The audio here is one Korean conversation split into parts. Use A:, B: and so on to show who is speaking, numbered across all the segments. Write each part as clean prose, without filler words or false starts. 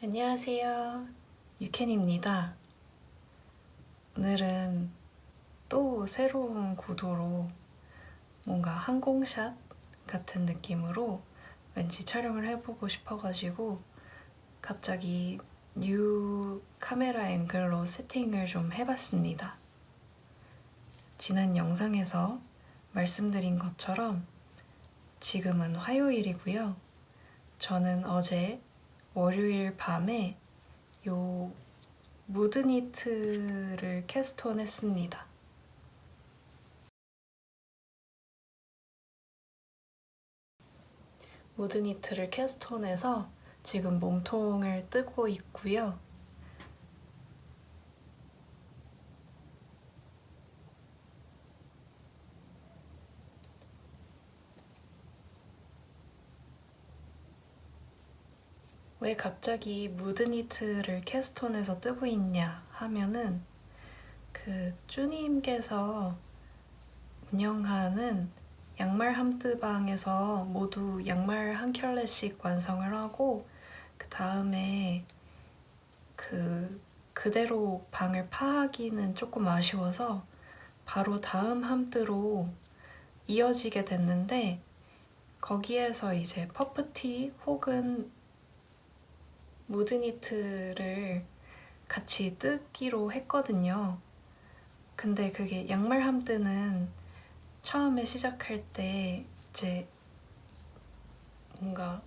A: 안녕하세요. 유캔입니다. 오늘은 또 새로운 구도로 뭔가 항공샷 같은 느낌으로 왠지 촬영을 해보고 싶어가지고 갑자기 뉴 카메라 앵글로 세팅을 좀 해봤습니다. 지난 영상에서 말씀드린 것처럼 지금은 화요일이고요. 저는 어제 월요일 밤에 요 무드니트를 캐스톤 했습니다. 무드니트를 캐스톤해서 지금 몸통을 뜨고 있고요. 왜 갑자기 무드니트를 캐스톤해서 뜨고 있냐 하면은 그 쭈님께서 운영하는 양말 함뜨방에서 모두 양말 한 켤레씩 완성을 하고 그 다음에 그대로 방을 파하기는 조금 아쉬워서 바로 다음 함뜨로 이어지게 됐는데 거기에서 이제 퍼프티 혹은 무드니트를 같이 뜨기로 했거든요. 근데 그게 양말 함뜨는 처음에 시작할 때 이제 뭔가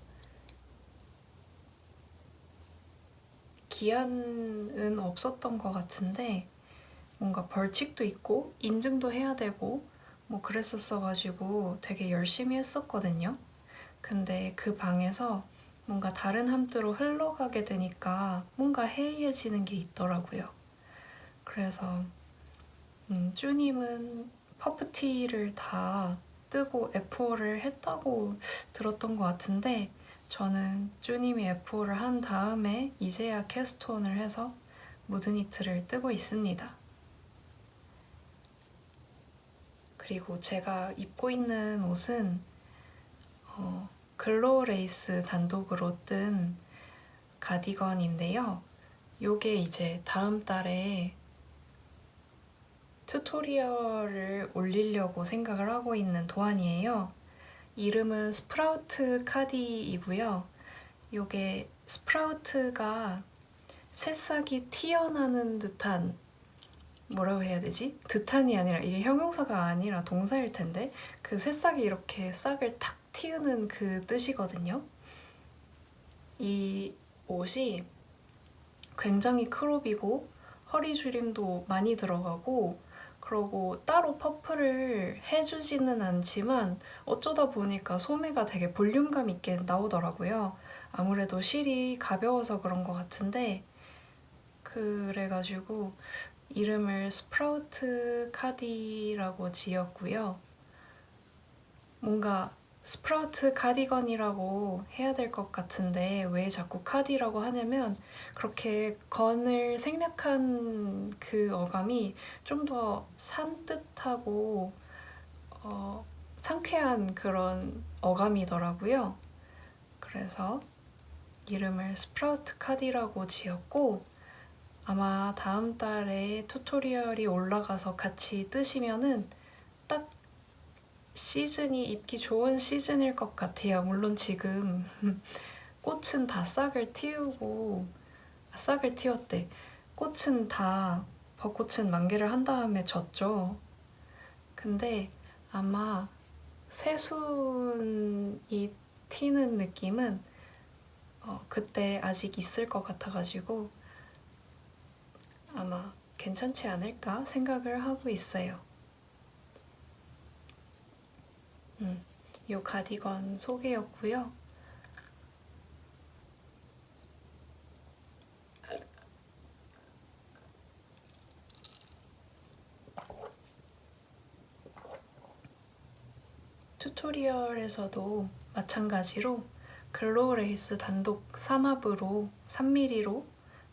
A: 기한은 없었던 것 같은데 뭔가 벌칙도 있고 인증도 해야 되고 뭐 그랬었어가지고 되게 열심히 했었거든요. 근데 그 방에서 뭔가 다른 함뜨로 흘러가게 되니까 뭔가 해이해지는 게 있더라고요. 그래서 쭈님은 퍼프티를 다 뜨고 F4를 했다고 들었던 것 같은데 저는 쭈님이 F4를 한 다음에 이제야 캐스톤을 해서 무드니트를 뜨고 있습니다. 그리고 제가 입고 있는 옷은 글로우 레이스 단독으로 뜬 가디건인데요. 요게 이제 다음 달에 튜토리얼을 올리려고 생각을 하고 있는 도안이에요. 이름은 스프라우트 카디이고요. 요게 스프라우트가 새싹이 튀어나오는 듯한 뭐라고 해야 되지? 듯한이 아니라 이게 형용사가 아니라 동사일 텐데 그 새싹이 이렇게 싹을 탁 틔우는 그 뜻이거든요. 이 옷이 굉장히 크롭이고 허리 줄임도 많이 들어가고 그러고 따로 퍼프를 해주지는 않지만 어쩌다 보니까 소매가 되게 볼륨감 있게 나오더라고요. 아무래도 실이 가벼워서 그런 것 같은데 그래가지고 이름을 스프라우트 카디라고 지었고요. 뭔가 스프라우트 카디건이라고 해야 될 것 같은데 왜 자꾸 카디라고 하냐면 그렇게 건을 생략한 그 어감이 좀 더 산뜻하고 상쾌한 그런 어감이더라고요. 그래서 이름을 스프라우트 카디라고 지었고 아마 다음 달에 튜토리얼이 올라가서 같이 뜨시면은 딱 시즌이 입기 좋은 시즌일 것 같아요. 물론 지금 꽃은 다 싹을 틔우고 싹을 틔웠대. 꽃은 다 벚꽃은 만개를 한 다음에 졌죠. 근데 아마 새순이 튀는 느낌은 그때 아직 있을 것 같아가지고 아마 괜찮지 않을까 생각을 하고 있어요. 이 가디건 소개였고요. 튜토리얼에서도 마찬가지로 글로우 레이스 단독 3합으로 3mm로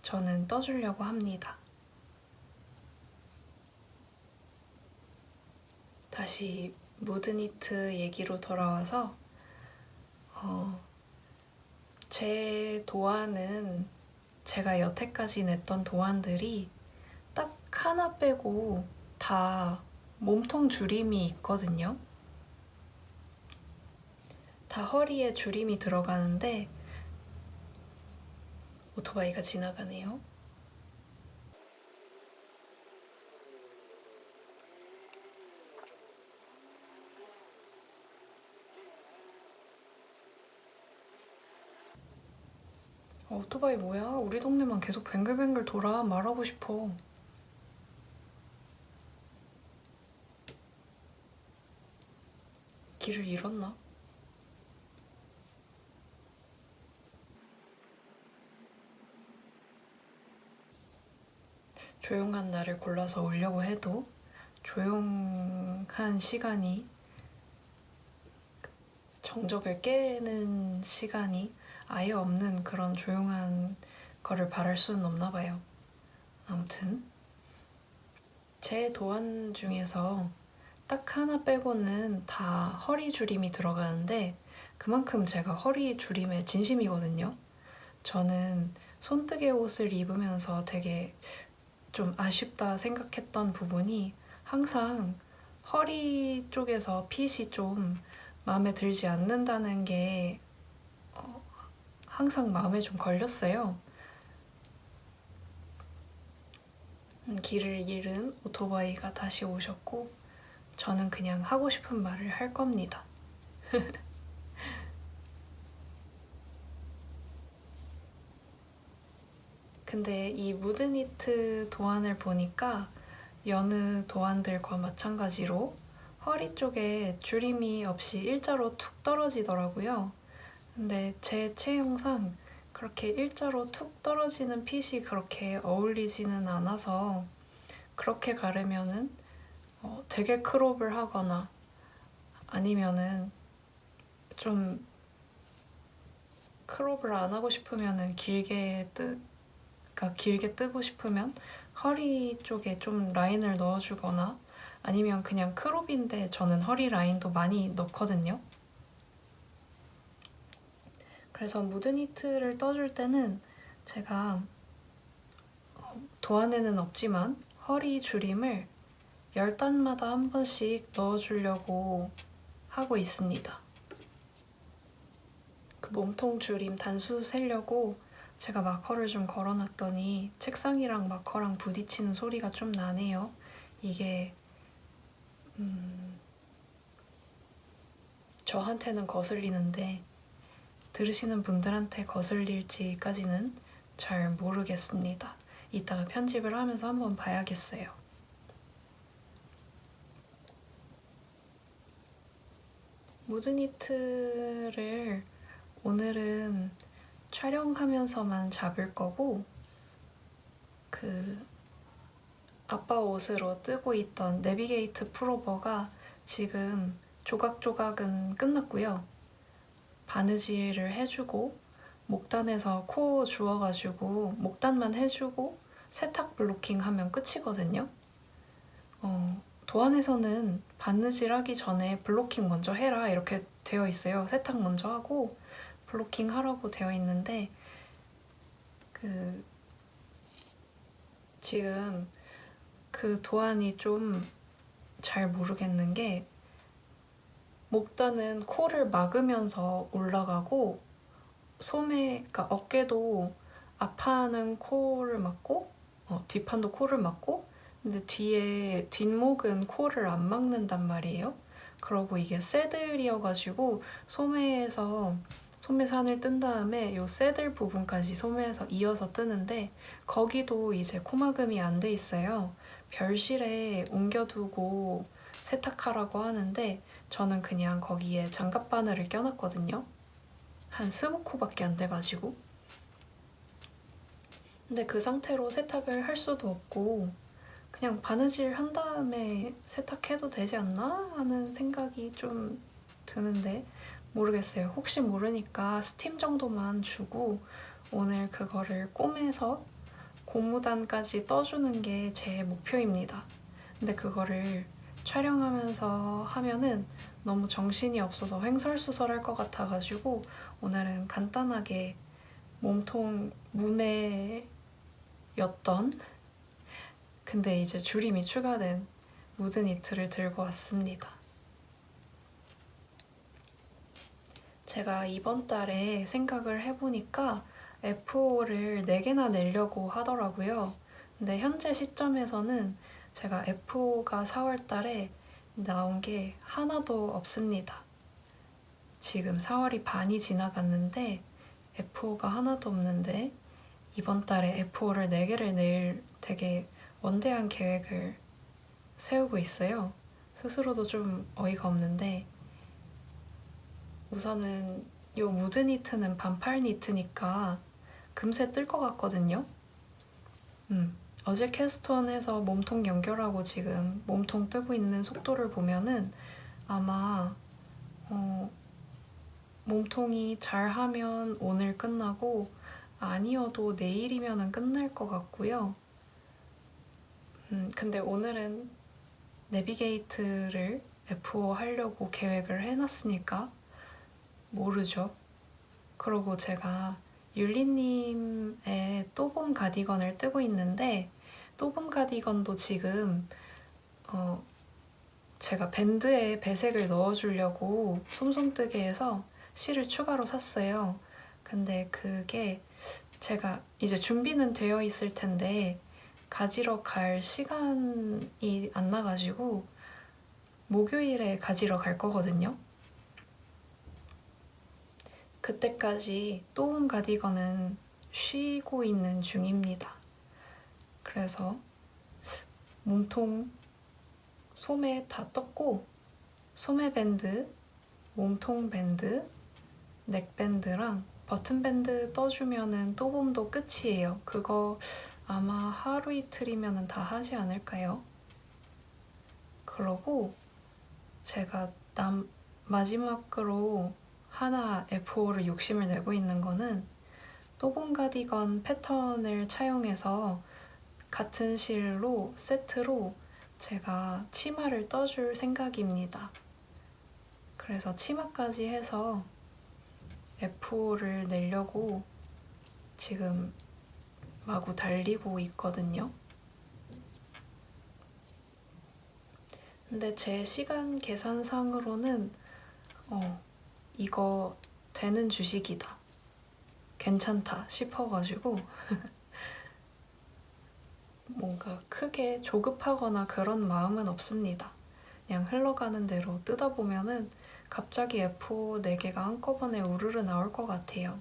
A: 저는 떠주려고 합니다. 다시 무드니트 얘기로 돌아와서 제 도안은 제가 여태까지 냈던 도안들이 딱 하나 빼고 다 몸통 줄임이 있거든요. 다 허리에 줄임이 들어가는데 오토바이가 지나가네요. 오토바이 뭐야? 우리 동네만 계속 뱅글뱅글 돌아. 말하고 싶어. 길을 잃었나? 조용한 날을 골라서 오려고 해도 조용한 시간이, 정적을 깨는 시간이 아예 없는 그런 조용한 거를 바랄 수는 없나 봐요. 아무튼 제 도안 중에서 딱 하나 빼고는 다 허리 줄임이 들어가는데 그만큼 제가 허리 줄임에 진심이거든요. 저는 손뜨개 옷을 입으면서 되게 좀 아쉽다 생각했던 부분이 항상 허리 쪽에서 핏이 좀 마음에 들지 않는다는 게 항상 마음에 좀 걸렸어요. 길을 잃은 오토바이가 다시 오셨고 저는 그냥 하고 싶은 말을 할 겁니다. 근데 이 무드니트 도안을 보니까 여느 도안들과 마찬가지로 허리 쪽에 줄임이 없이 일자로 툭 떨어지더라고요. 근데 제 체형상 그렇게 일자로 툭 떨어지는 핏이 그렇게 어울리지는 않아서 그렇게 가르면은 되게 크롭을 하거나 아니면은 좀 크롭을 안 하고 싶으면은 그러니까 길게 뜨고 싶으면 허리 쪽에 좀 라인을 넣어주거나 아니면 그냥 크롭인데 저는 허리 라인도 많이 넣거든요. 그래서 무드니트를 떠줄 때는 제가 도안에는 없지만 허리 줄임을 10단마다 한 번씩 넣어주려고 하고 있습니다. 그 몸통 줄임 단수 세려고 제가 마커를 좀 걸어놨더니 책상이랑 마커랑 부딪히는 소리가 좀 나네요. 이게 저한테는 거슬리는데 들으시는 분들한테 거슬릴지까지는 잘 모르겠습니다. 이따가 편집을 하면서 한번 봐야겠어요. 무드니트를 오늘은 촬영하면서만 잡을 거고 그 아빠 옷으로 뜨고 있던 내비게이트 풀오버가 지금 조각조각은 끝났고요. 바느질을 해주고 목단에서 코 주워가지고 목단만 해주고 세탁 블로킹 하면 끝이거든요. 도안에서는 바느질 하기 전에 블로킹 먼저 해라 이렇게 되어 있어요. 세탁 먼저 하고 블로킹 하라고 되어 있는데 지금 그 도안이 좀 잘 모르겠는 게 목단은 코를 막으면서 올라가고 그러니까 어깨도 앞판은 코를 막고 뒷판도 코를 막고 근데 뒷목은 코를 안 막는단 말이에요. 그러고 이게 새들이어가지고 소매에서 소매산을 뜬 다음에 요 새들 부분까지 소매에서 이어서 뜨는데 거기도 이제 코막음이 안 돼 있어요. 별실에 옮겨두고 세탁하라고 하는데 저는 그냥 거기에 장갑 바늘을 껴놨거든요. 한 20코밖에 안 돼가지고. 근데 그 상태로 세탁을 할 수도 없고 그냥 바느질 한 다음에 세탁해도 되지 않나 하는 생각이 좀 드는데 모르겠어요. 혹시 모르니까 스팀 정도만 주고 오늘 그거를 꼬매서 고무단까지 떠주는 게 제 목표입니다. 근데 그거를 촬영하면서 하면은 너무 정신이 없어서 횡설수설할 것 같아가지고 오늘은 간단하게 몸통 무매였던, 근데 이제 주림이 추가된 무드니트를 들고 왔습니다. 제가 이번 달에 생각을 해보니까 F5를 4개나 내려고 하더라고요. 근데 현재 시점에서는 제가 F5가 4월 달에 나온 게 하나도 없습니다. 지금 4월이 반이 지나갔는데 F5가 하나도 없는데 이번 달에 F5를 4개를 낼 되게 원대한 계획을 세우고 있어요. 스스로도 좀 어이가 없는데 우선은 이 무드 니트는 반팔 니트니까 금세 뜰 것 같거든요. 어제 캐스톤에서 몸통 연결하고 지금 몸통 뜨고 있는 속도를 보면은 아마 몸통이 잘하면 오늘 끝나고 아니어도 내일이면은 끝날 것 같고요. 근데 오늘은 내비게이트를 F5 하려고 계획을 해놨으니까 모르죠. 그리고 제가 율리님의 또봄 가디건을 뜨고 있는데 또봄 가디건도 지금 제가 밴드에 배색을 넣어주려고 솜솜뜨개에서 실을 추가로 샀어요. 근데 그게 제가 이제 준비는 되어 있을 텐데 가지러 갈 시간이 안 나가지고 목요일에 가지러 갈 거거든요. 그때까지 또운 가디건은 쉬고 있는 중입니다. 그래서 몸통 소매 다 떴고 소매 밴드, 몸통 밴드, 넥밴드랑 버튼 밴드 떠주면은 또봄도 끝이에요. 그거 아마 하루 이틀이면은 다 하지 않을까요? 그러고 제가 마지막으로 하나 F5를 욕심을 내고 있는 거는 또봄 가디건 패턴을 차용해서 같은 실로 세트로 제가 치마를 떠줄 생각입니다. 그래서 치마까지 해서 F5를 내려고 지금 마구 달리고 있거든요. 근데 제 시간 계산상으로는 이거 되는 주식이다, 괜찮다 싶어가지고 뭔가 크게 조급하거나 그런 마음은 없습니다. 그냥 흘러가는 대로 뜯어보면은 갑자기 F5 4개가 한꺼번에 우르르 나올 것 같아요.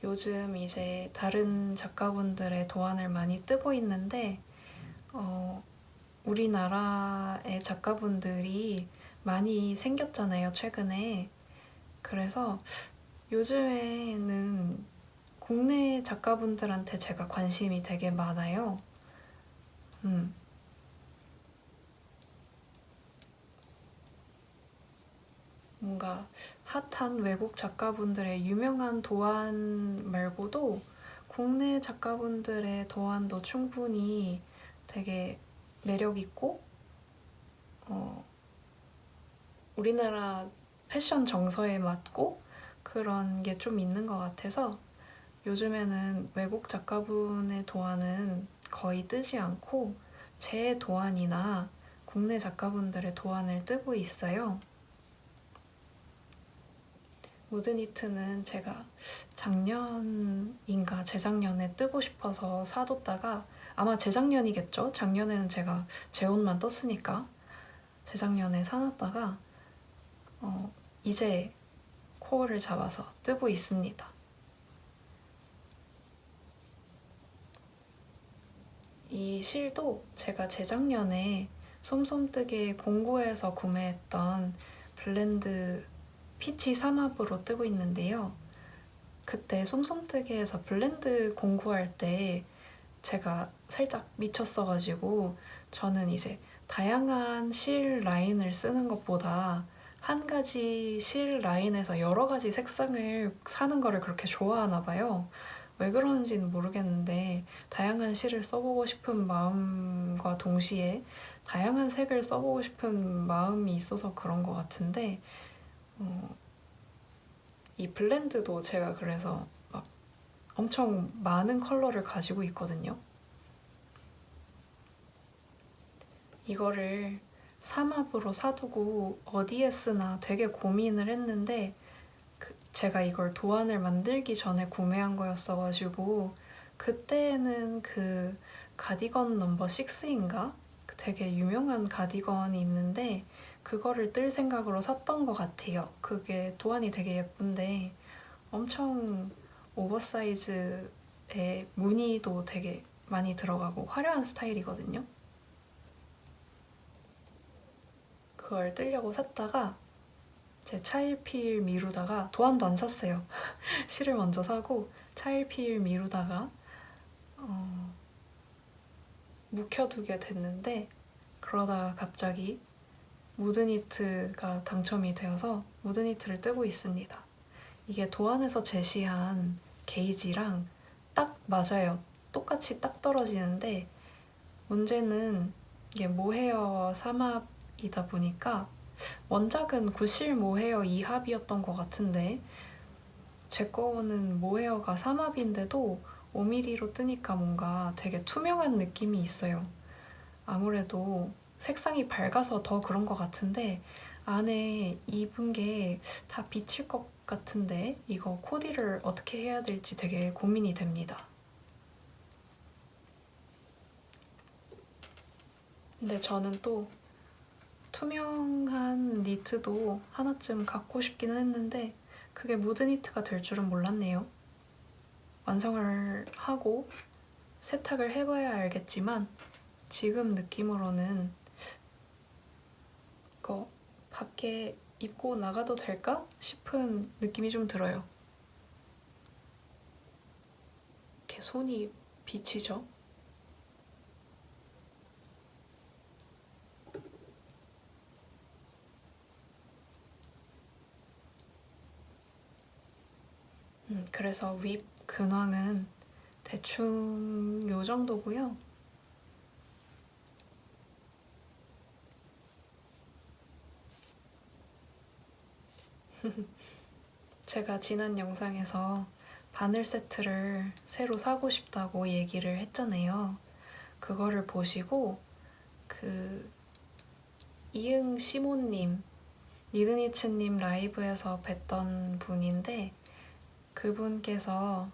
A: 요즘 이제 다른 작가분들의 도안을 많이 뜨고 있는데 우리나라의 작가분들이 많이 생겼잖아요, 최근에. 그래서 요즘에는 국내 작가분들한테 제가 관심이 되게 많아요. 뭔가 핫한 외국 작가분들의 유명한 도안 말고도 국내 작가분들의 도안도 충분히 되게 매력있고 우리나라 패션 정서에 맞고 그런 게 좀 있는 것 같아서 요즘에는 외국 작가분의 도안은 거의 뜨지 않고 제 도안이나 국내 작가분들의 도안을 뜨고 있어요. 무드니트는 제가 작년인가 재작년에 뜨고 싶어서 사뒀다가 아마 재작년이겠죠? 작년에는 제가 제 옷만 떴으니까 재작년에 사놨다가 이제 코어를 잡아서 뜨고 있습니다. 이 실도 제가 재작년에 솜솜뜨개 공고에서 구매했던 블렌드 피치 삼합으로 뜨고 있는데요. 그때 솜솜뜨개에서 블렌드 공구할 때 제가 살짝 미쳤어가지고 저는 이제 다양한 실 라인을 쓰는 것보다 한 가지 실 라인에서 여러 가지 색상을 사는 거를 그렇게 좋아하나 봐요. 왜 그러는지는 모르겠는데 다양한 실을 써보고 싶은 마음과 동시에 다양한 색을 써보고 싶은 마음이 있어서 그런 것 같은데 이 블렌드도 제가 그래서 막 엄청 많은 컬러를 가지고 있거든요. 이거를 삼합으로 사두고 어디에 쓰나 되게 고민을 했는데 제가 이걸 도안을 만들기 전에 구매한 거였어가지고 그때는 그 가디건 넘버 6인가? 되게 유명한 가디건이 있는데 그거를 뜰 생각으로 샀던 것 같아요. 그게 도안이 되게 예쁜데 엄청 오버사이즈에 무늬도 되게 많이 들어가고 화려한 스타일이거든요. 그걸 뜨려고 샀다가 제 차일피일 미루다가 도안도 안 샀어요. 실을 먼저 사고 차일피일 미루다가 묵혀두게 됐는데 그러다가 갑자기 무드니트가 당첨이 되어서 무드니트를 뜨고 있습니다. 이게 도안에서 제시한 게이지랑 딱 맞아요. 똑같이 딱 떨어지는데 문제는 이게 모헤어 삼합이다 보니까 원작은 구실 모헤어 2합이었던 것 같은데 제 거는 모헤어가 3합인데도 5mm로 뜨니까 뭔가 되게 투명한 느낌이 있어요. 아무래도 색상이 밝아서 더 그런 것 같은데 안에 입은 게 다 비칠 것 같은데 이거 코디를 어떻게 해야 될지 되게 고민이 됩니다. 근데 저는 또 투명한 니트도 하나쯤 갖고 싶기는 했는데 그게 무드니트가 될 줄은 몰랐네요. 완성을 하고 세탁을 해봐야 알겠지만 지금 느낌으로는 이거 밖에 입고 나가도 될까 싶은 느낌이 좀 들어요. 이렇게 손이 비치죠? 그래서 윗 근황은 대충 요 정도고요. 제가 지난 영상에서 바늘 세트를 새로 사고 싶다고 얘기를 했잖아요. 그거를 보시고 그 이응 시모님, 니드니츠님 라이브에서 뵀던 분인데 그분께서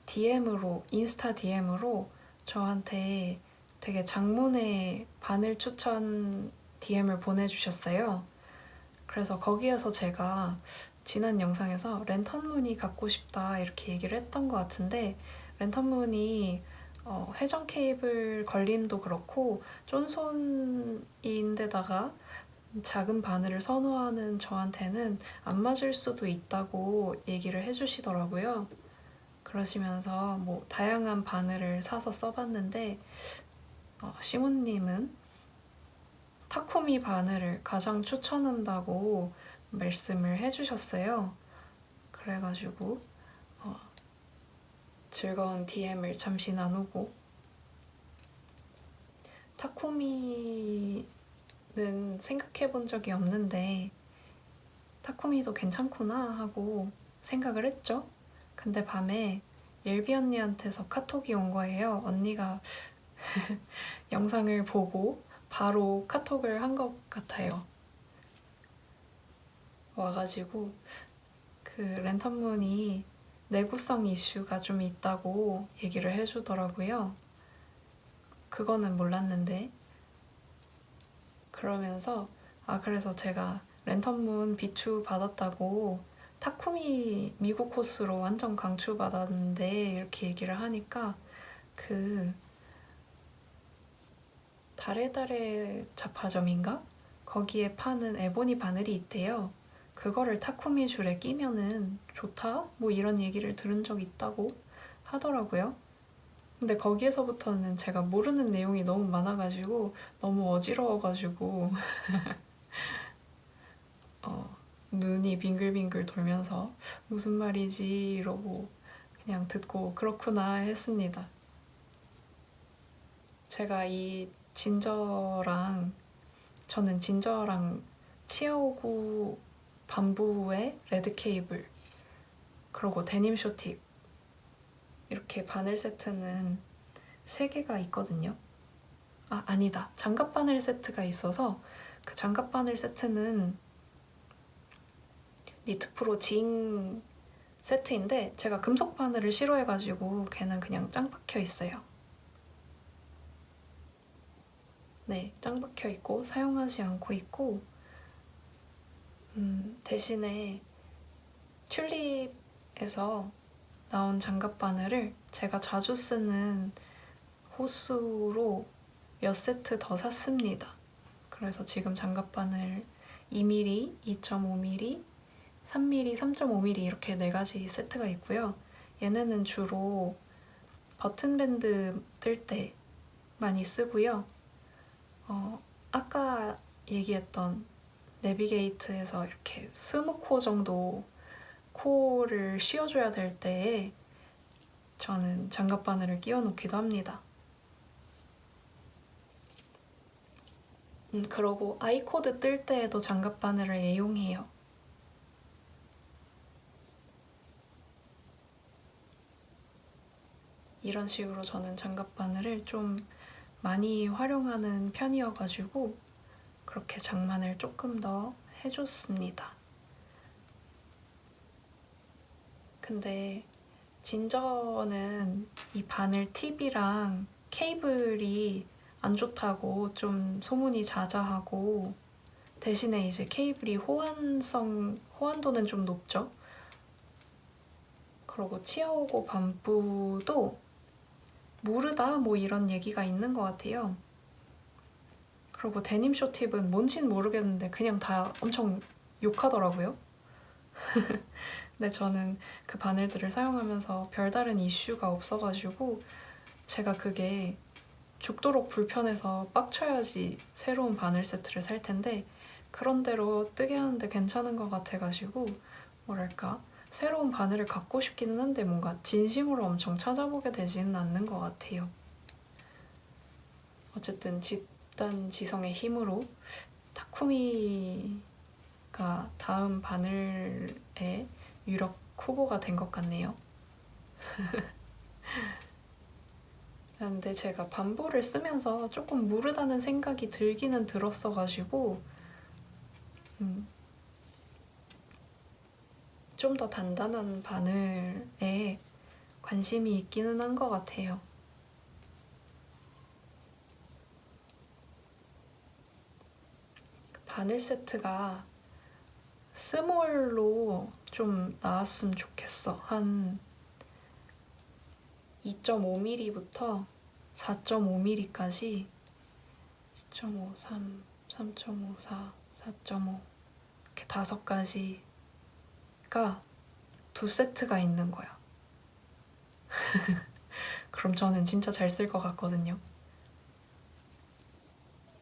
A: DM으로, 인스타 DM으로 저한테 되게 장문의 바늘 추천 DM을 보내주셨어요. 그래서 거기에서 제가 지난 영상에서 랜턴 무늬 갖고 싶다 이렇게 얘기를 했던 것 같은데 랜턴 무늬 회전 케이블 걸림도 그렇고 쫀손인데다가 작은 바늘을 선호하는 저한테는 안 맞을 수도 있다고 얘기를 해주시더라고요. 그러시면서 뭐 다양한 바늘을 사서 써봤는데 시모님은 타쿠미 바늘을 가장 추천한다고 말씀을 해주셨어요. 그래가지고 즐거운 DM을 잠시 나누고 타쿠미는 생각해본 적이 없는데 타쿠미도 괜찮구나 하고 생각을 했죠. 근데 밤에 옐비 언니한테서 카톡이 온 거예요. 언니가 영상을 보고 바로 카톡을 한 것 같아요. 와가지고 그 랜턴문이 내구성 이슈가 좀 있다고 얘기를 해주더라고요. 그거는 몰랐는데 그러면서 그래서 제가 랜턴문 비추 받았다고 타쿠미 미국 코스로 완전 강추 받았는데 이렇게 얘기를 하니까 그 다레다레 잡화점인가? 거기에 파는 에보니 바늘이 있대요. 그거를 타쿠미 줄에 끼면은 좋다? 뭐 이런 얘기를 들은 적 있다고 하더라고요. 근데 거기에서부터는 제가 모르는 내용이 너무 많아가지고 너무 어지러워가지고 눈이 빙글빙글 돌면서 무슨 말이지 이러고 그냥 듣고 그렇구나 했습니다. 제가 저는 진저랑 치아오구 밤부의 레드 케이블 그리고 데님 쇼팁 이렇게 바늘 세트는 3개가 있거든요. 아니다. 장갑 바늘 세트가 있어서 그 장갑 바늘 세트는 니트프로 징 세트인데 제가 금속 바늘을 싫어해가지고 걔는 그냥 짱 박혀 있어요. 네, 짱 박혀 있고 사용하지 않고 있고 대신에 튤립에서 나온 장갑 바늘을 제가 자주 쓰는 호수로 몇 세트 더 샀습니다. 그래서 지금 장갑 바늘 2mm, 2.5mm, 3mm, 3.5mm 이렇게 4가지 세트가 있고요. 얘네는 주로 버튼밴드 뜰 때 많이 쓰고요. 아까 얘기했던 내비게이트에서 이렇게 20코 정도 코를 씌워줘야 될 때에 저는 장갑 바늘을 끼워 놓기도 합니다. 그러고 아이코드 뜰 때에도 장갑 바늘을 애용해요. 이런 식으로 저는 장갑 바늘을 좀 많이 활용하는 편이어가지고 그렇게 장만을 조금 더 해줬습니다. 근데 진저는 이 바늘 팁이랑 케이블이 안 좋다고 좀 소문이 자자하고 대신에 이제 케이블이 호환도는 좀 높죠. 그리고 치아오고 반부도 모르다 뭐 이런 얘기가 있는 것 같아요. 그리고 데님 쇼팁은 뭔진 모르겠는데 그냥 다 엄청 욕하더라고요. 근데 저는 그 바늘들을 사용하면서 별다른 이슈가 없어가지고 제가 그게 죽도록 불편해서 빡쳐야지 새로운 바늘 세트를 살 텐데 그런 대로 뜨게 하는데 괜찮은 것 같아가지고 뭐랄까 새로운 바늘을 갖고 싶기는 한데 뭔가 진심으로 엄청 찾아보게 되지는 않는 것 같아요. 어쨌든 집단 지성의 힘으로 타쿠미가 다음 바늘의 유력 후보가 된 것 같네요. 근데 제가 반부를 쓰면서 조금 무르다는 생각이 들기는 들었어가지고 좀 더 단단한 바늘에 관심이 있기는 한 것 같아요. 바늘 세트가 스몰로 좀 나왔으면 좋겠어. 한 2.5mm부터 4.5mm까지 2.53, 3.54, 4.5 이렇게 5가지가 2세트가 있는 거야. 그럼 저는 진짜 잘 쓸 것 같거든요.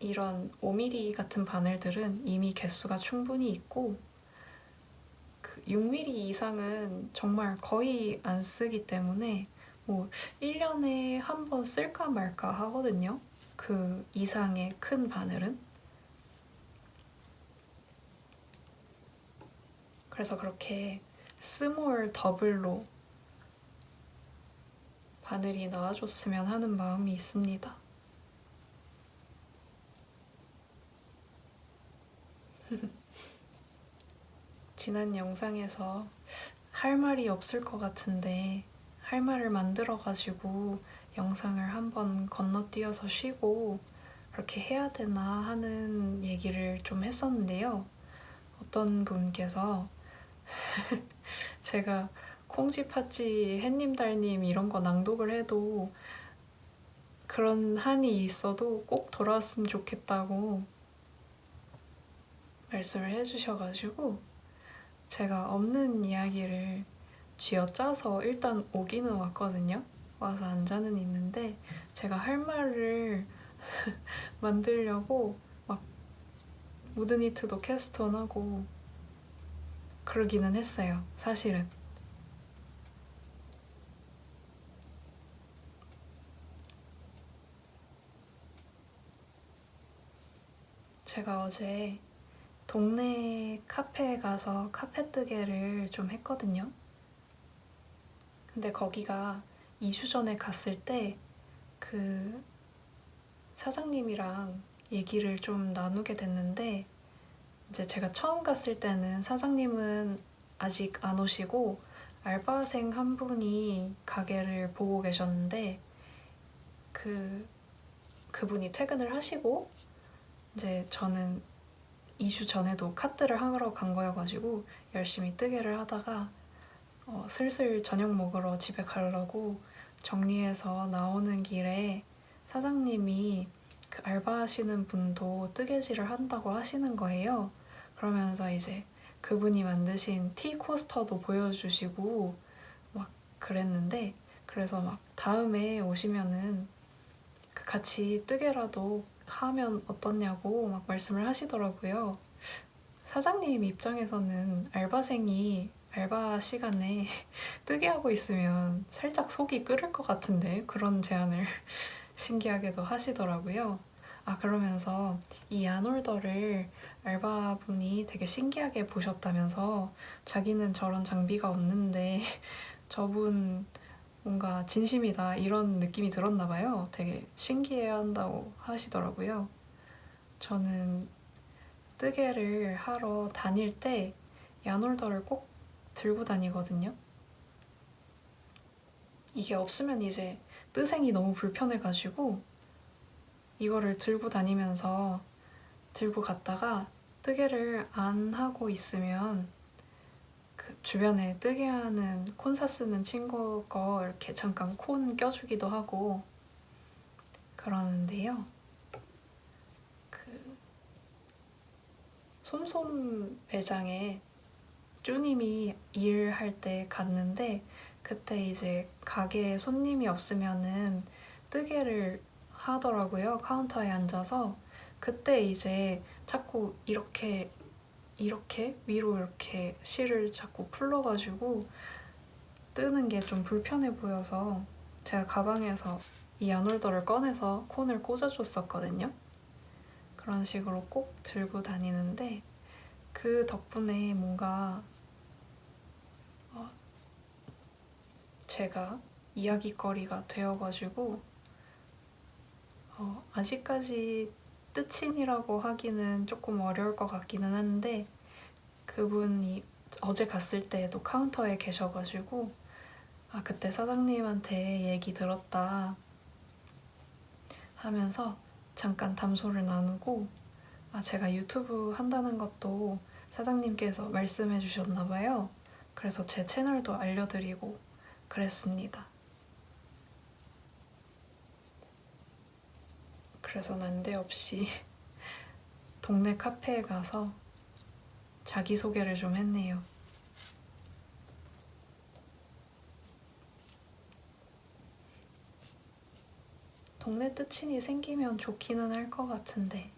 A: 이런 5mm 같은 바늘들은 이미 개수가 충분히 있고 6mm 이상은 정말 거의 안 쓰기 때문에 뭐 1년에 한 번 쓸까 말까 하거든요. 그 이상의 큰 바늘은. 그래서 그렇게 스몰 더블로 바늘이 나와줬으면 하는 마음이 있습니다. 지난 영상에서 할 말이 없을 것 같은데 할 말을 만들어가지고 영상을 한번 건너뛰어서 쉬고 그렇게 해야 되나 하는 얘기를 좀 했었는데요. 어떤 분께서 제가 콩쥐, 팥쥐, 햇님, 달님 이런 거 낭독을 해도 그런 한이 있어도 꼭 돌아왔으면 좋겠다고 말씀을 해주셔가지고 제가 없는 이야기를 쥐어짜서 일단 오기는 왔거든요. 와서 앉아는 있는데 제가 할 말을 만들려고 막 무드니트도 캐스트온하고 그러기는 했어요. 사실은. 제가 어제 동네 카페에 가서 카페 뜨개를 좀 했거든요. 근데 거기가 2주 전에 갔을 때 그 사장님이랑 얘기를 좀 나누게 됐는데, 이제 제가 처음 갔을 때는 사장님은 아직 안 오시고 알바생 한 분이 가게를 보고 계셨는데, 그분이 퇴근을 하시고 이제 저는 2주 전에도 카트를 하러 간 거여가지고 열심히 뜨개를 하다가 슬슬 저녁 먹으러 집에 가려고 정리해서 나오는 길에 사장님이 그 알바하시는 분도 뜨개질을 한다고 하시는 거예요. 그러면서 이제 그분이 만드신 티 코스터도 보여주시고 막 그랬는데, 그래서 막 다음에 오시면은 그 같이 뜨개라도 하면 어떻냐고 막 말씀을 하시더라고요. 사장님 입장에서는 알바생이 알바 시간에 뜨개하고 있으면 살짝 속이 끓을 것 같은데, 그런 제안을 신기하게도 하시더라고요. 그러면서 이 안홀더를 알바분이 되게 신기하게 보셨다면서, 자기는 저런 장비가 없는데 저분 뭔가 진심이다 이런 느낌이 들었나 봐요. 되게 신기해한다고 하시더라고요. 저는 뜨개를 하러 다닐 때 야놀더를 꼭 들고 다니거든요. 이게 없으면 이제 뜨생이 너무 불편해가지고 이거를 들고 다니면서 들고 갔다가 뜨개를 안 하고 있으면 그 주변에 뜨개하는 콘사 쓰는 친구 거 이렇게 잠깐 콘 껴주기도 하고 그러는데요. 그 솜솜 매장에 쭈님이 일할 때 갔는데, 그때 이제 가게에 손님이 없으면은 뜨개를 하더라고요. 카운터에 앉아서. 그때 이제 자꾸 이렇게 위로 이렇게 실을 자꾸 풀러가지고 뜨는 게 좀 불편해 보여서 제가 가방에서 이 안홀더를 꺼내서 콘을 꽂아줬었거든요. 그런 식으로 꼭 들고 다니는데, 그 덕분에 뭔가 제가 이야기거리가 되어가지고 아직까지 뜻친이라고 하기는 조금 어려울 것 같기는 한데, 그분이 어제 갔을 때에도 카운터에 계셔가지고 그때 사장님한테 얘기 들었다 하면서 잠깐 담소를 나누고, 제가 유튜브 한다는 것도 사장님께서 말씀해 주셨나 봐요. 그래서 제 채널도 알려드리고 그랬습니다. 그래서 난데없이 동네 카페에 가서 자기소개를 좀 했네요. 동네 뜻친이 생기면 좋기는 할 것 같은데.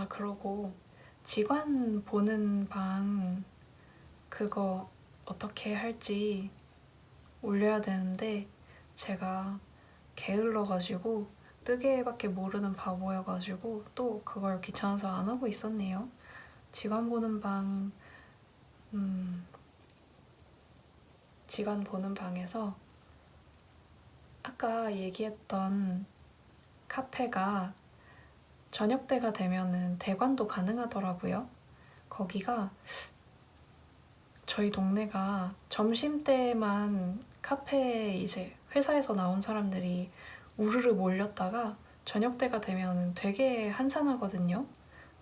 A: 그러고 직원 보는 방 그거 어떻게 할지 올려야 되는데, 제가 게을러가지고 뜨개밖에 모르는 바보여가지고 또 그걸 귀찮아서 안 하고 있었네요. 직원 보는 방, 직원 보는 방에서 아까 얘기했던 카페가 저녁 때가 되면은 대관도 가능하더라고요. 거기가 저희 동네가 점심때만 카페에 이제 회사에서 나온 사람들이 우르르 몰렸다가 저녁 때가 되면 되게 한산하거든요.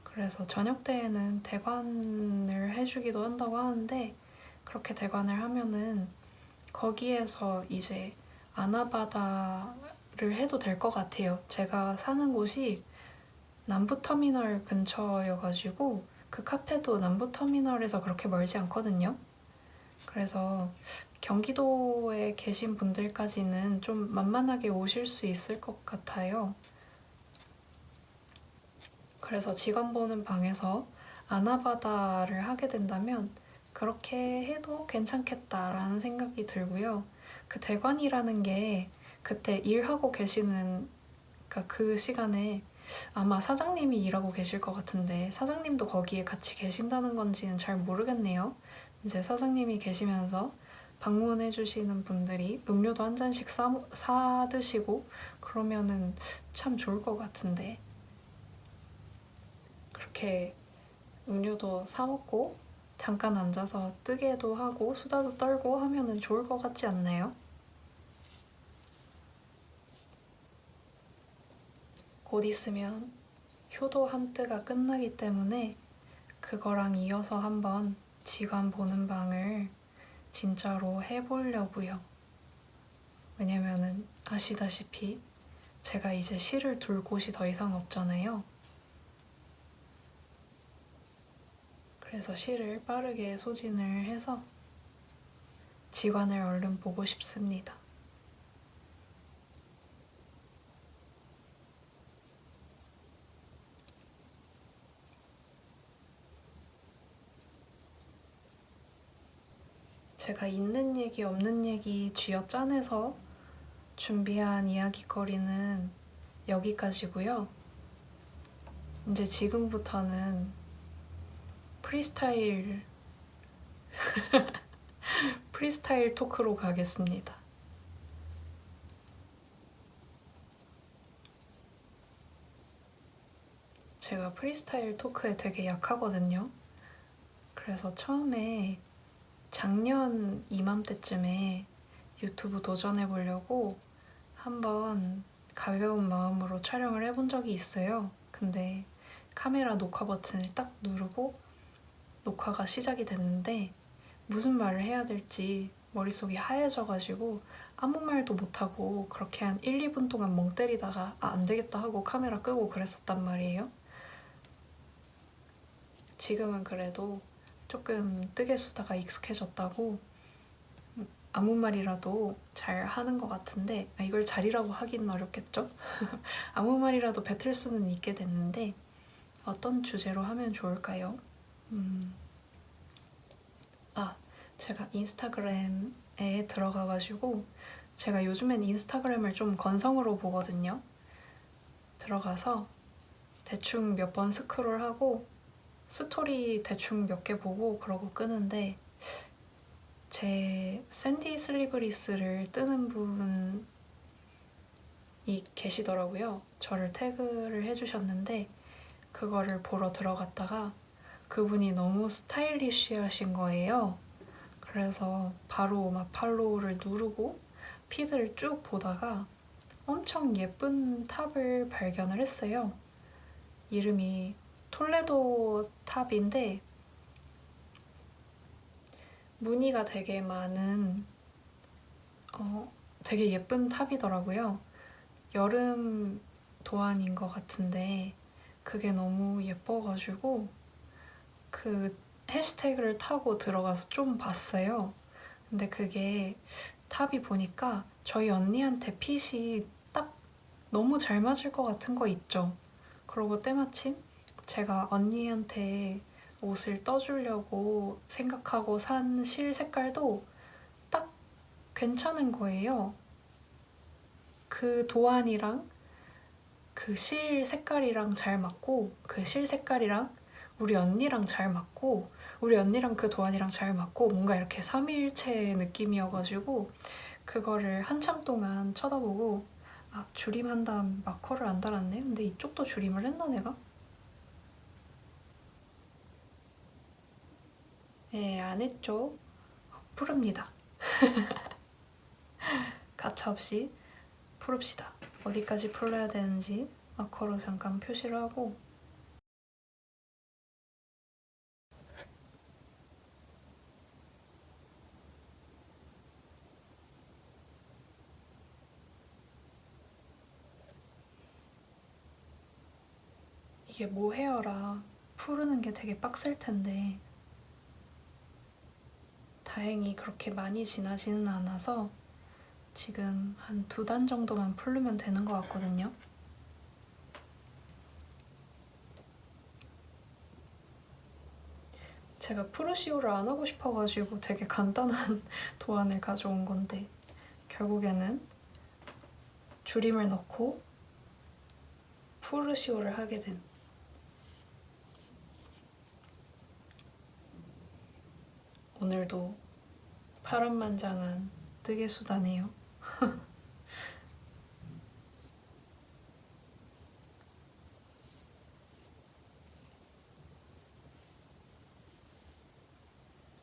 A: 그래서 저녁 때에는 대관을 해주기도 한다고 하는데, 그렇게 대관을 하면은 거기에서 이제 아나바다를 해도 될 것 같아요. 제가 사는 곳이 남부터미널 근처여가지고 그 카페도 남부터미널에서 그렇게 멀지 않거든요. 그래서 경기도에 계신 분들까지는 좀 만만하게 오실 수 있을 것 같아요. 그래서 직원 보는 방에서 아나바다를 하게 된다면 그렇게 해도 괜찮겠다라는 생각이 들고요. 그 대관이라는 게 그때 일하고 계시는, 그러니까 그 시간에 아마 사장님이 일하고 계실 것 같은데 사장님도 거기에 같이 계신다는 건지는 잘 모르겠네요. 이제 사장님이 계시면서 방문해 주시는 분들이 음료도 한 잔씩 사 드시고 그러면은 참 좋을 것 같은데 그렇게 음료도 사 먹고 잠깐 앉아서 뜨개도 하고 수다도 떨고 하면은 좋을 것 같지 않나요? 곧 있으면 효도 함뜨가 끝나기 때문에 그거랑 이어서 한번 직관 보는 방을 진짜로 해보려고요. 왜냐면은 아시다시피 제가 이제 실을 둘 곳이 더 이상 없잖아요. 그래서 실을 빠르게 소진을 해서 직관을 얼른 보고 싶습니다. 제가 있는 얘기 없는 얘기 쥐어짜내서 준비한 이야기거리는 여기까지고요. 이제 지금부터는 프리스타일 토크로 가겠습니다. 제가 프리스타일 토크에 되게 약하거든요. 그래서 처음에 작년 이맘때쯤에 유튜브 도전해보려고 한번 가벼운 마음으로 촬영을 해본 적이 있어요. 근데 카메라 녹화 버튼을 딱 누르고 녹화가 시작이 됐는데 무슨 말을 해야 될지 머릿속이 하얘져가지고 아무 말도 못하고 그렇게 한 1, 2분 동안 멍 때리다가 안 되겠다 하고 카메라 끄고 그랬었단 말이에요. 지금은 그래도 조금 뜨개 수다가 익숙해졌다고 아무 말이라도 잘 하는 것 같은데 이걸 잘이라고 하기는 어렵겠죠? 아무 말이라도 뱉을 수는 있게 됐는데 어떤 주제로 하면 좋을까요? 제가 인스타그램에 들어가가지고 제가 요즘엔 인스타그램을 좀 건성으로 보거든요. 들어가서 대충 몇 번 스크롤하고 스토리 대충 몇 개 보고 그러고 끄는데 제 샌디 슬리브리스를 뜨는 분이 계시더라고요. 저를 태그를 해주셨는데 그거를 보러 들어갔다가 그분이 너무 스타일리쉬하신 거예요. 그래서 바로 막 팔로우를 누르고 피드를 쭉 보다가 엄청 예쁜 탑을 발견을 했어요. 이름이 톨레도 탑인데 무늬가 되게 많은 되게 예쁜 탑이더라고요. 여름 도안인 것 같은데 그게 너무 예뻐가지고 그 해시태그를 타고 들어가서 좀 봤어요. 근데 그게 탑이 보니까 저희 언니한테 핏이 딱 너무 잘 맞을 것 같은 거 있죠. 그러고 때마침 제가 언니한테 옷을 떠주려고 생각하고 산 실 색깔도 딱 괜찮은 거예요. 그 도안이랑 그 실 색깔이랑 잘 맞고 그 실 색깔이랑 우리 언니랑 잘 맞고 우리 언니랑 그 도안이랑 잘 맞고 뭔가 이렇게 삼위일체 느낌이어가지고 그거를 한참 동안 쳐다보고 줄임한 다음 마커를 안 달았네? 근데 이쪽도 줄임을 했나 내가? 네, 안 했죠. 푸릅니다. 가차없이 풀읍시다. 어디까지 풀어야 되는지 마커로 잠깐 표시를 하고 이게 모헤어라 푸르는 게 되게 빡셀 텐데 다행히 그렇게 많이 진하지는 않아서 지금 한 2단 정도만 풀르면 되는 것 같거든요. 제가 프루시오를 안 하고 싶어가지고 되게 간단한 도안을 가져온 건데 결국에는 줄임을 넣고 푸르시오를 하게 된 오늘도 파란만장한 뜨개 수다네요.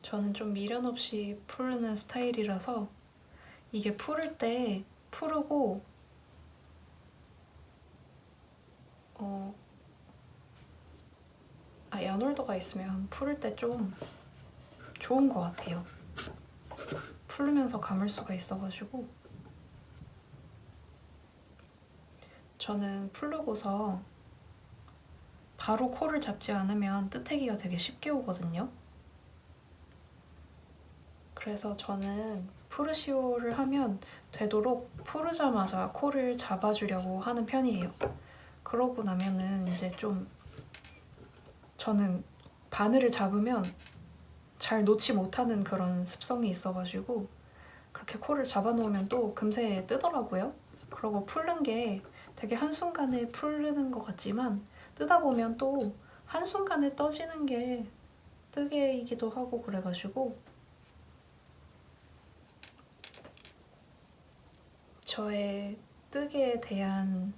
A: 저는 좀 미련 없이 풀는 스타일이라서 이게 풀을 때 풀고 연월도가 있으면 풀을 때 좀 좋은 것 같아요. 풀면서 감을 수가 있어가지고 저는 풀르고서 바로 코를 잡지 않으면 뜨태기가 되게 쉽게 오거든요. 그래서 저는 푸르시오를 하면 되도록 풀르자마자 코를 잡아주려고 하는 편이에요. 그러고 나면은 이제 좀 저는 바늘을 잡으면 잘 놓지 못하는 그런 습성이 있어가지고 그렇게 코를 잡아놓으면 또 금세 뜨더라고요. 그러고 풀는 게 되게 한순간에 풀리는 것 같지만 뜨다 보면 또 한순간에 떠지는 게 뜨개이기도 하고 그래가지고 저의 뜨개에 대한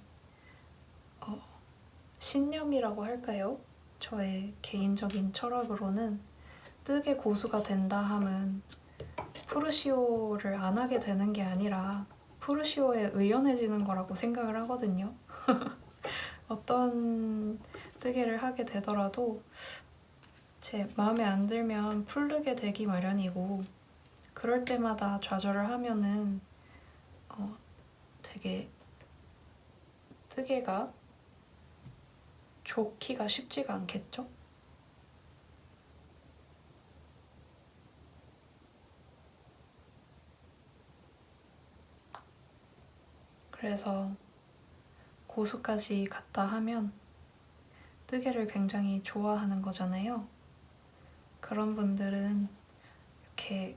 A: 신념이라고 할까요? 저의 개인적인 철학으로는 뜨개 고수가 된다 함은 푸르시오를 안 하게 되는 게 아니라 푸르시오에 의연해지는 거라고 생각을 하거든요. 어떤 뜨개를 하게 되더라도 제 마음에 안 들면 풀르게 되기 마련이고 그럴 때마다 좌절을 하면은 되게 뜨개가 좋기가 쉽지가 않겠죠? 그래서 고수까지 갔다 하면 뜨개를 굉장히 좋아하는 거잖아요. 그런 분들은 이렇게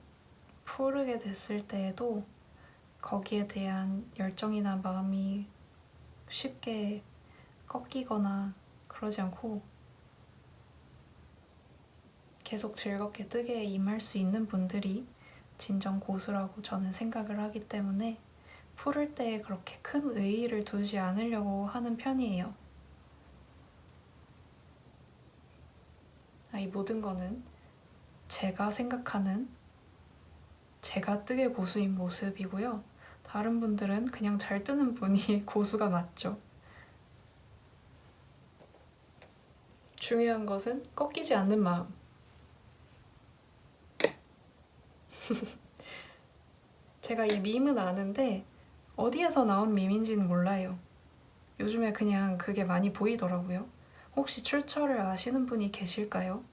A: 풀르게 됐을 때에도 거기에 대한 열정이나 마음이 쉽게 꺾이거나 그러지 않고 계속 즐겁게 뜨개에 임할 수 있는 분들이 진정 고수라고 저는 생각을 하기 때문에 풀을 때 그렇게 큰 의의를 두지 않으려고 하는 편이에요. 이 모든 거는 제가 생각하는 제가 뜨개 고수인 모습이고요. 다른 분들은 그냥 잘 뜨는 분이 고수가 맞죠. 중요한 것은 꺾이지 않는 마음. 제가 이 밈은 아는데 어디에서 나온 밈인지는 몰라요. 요즘에 그냥 그게 많이 보이더라고요. 혹시 출처를 아시는 분이 계실까요?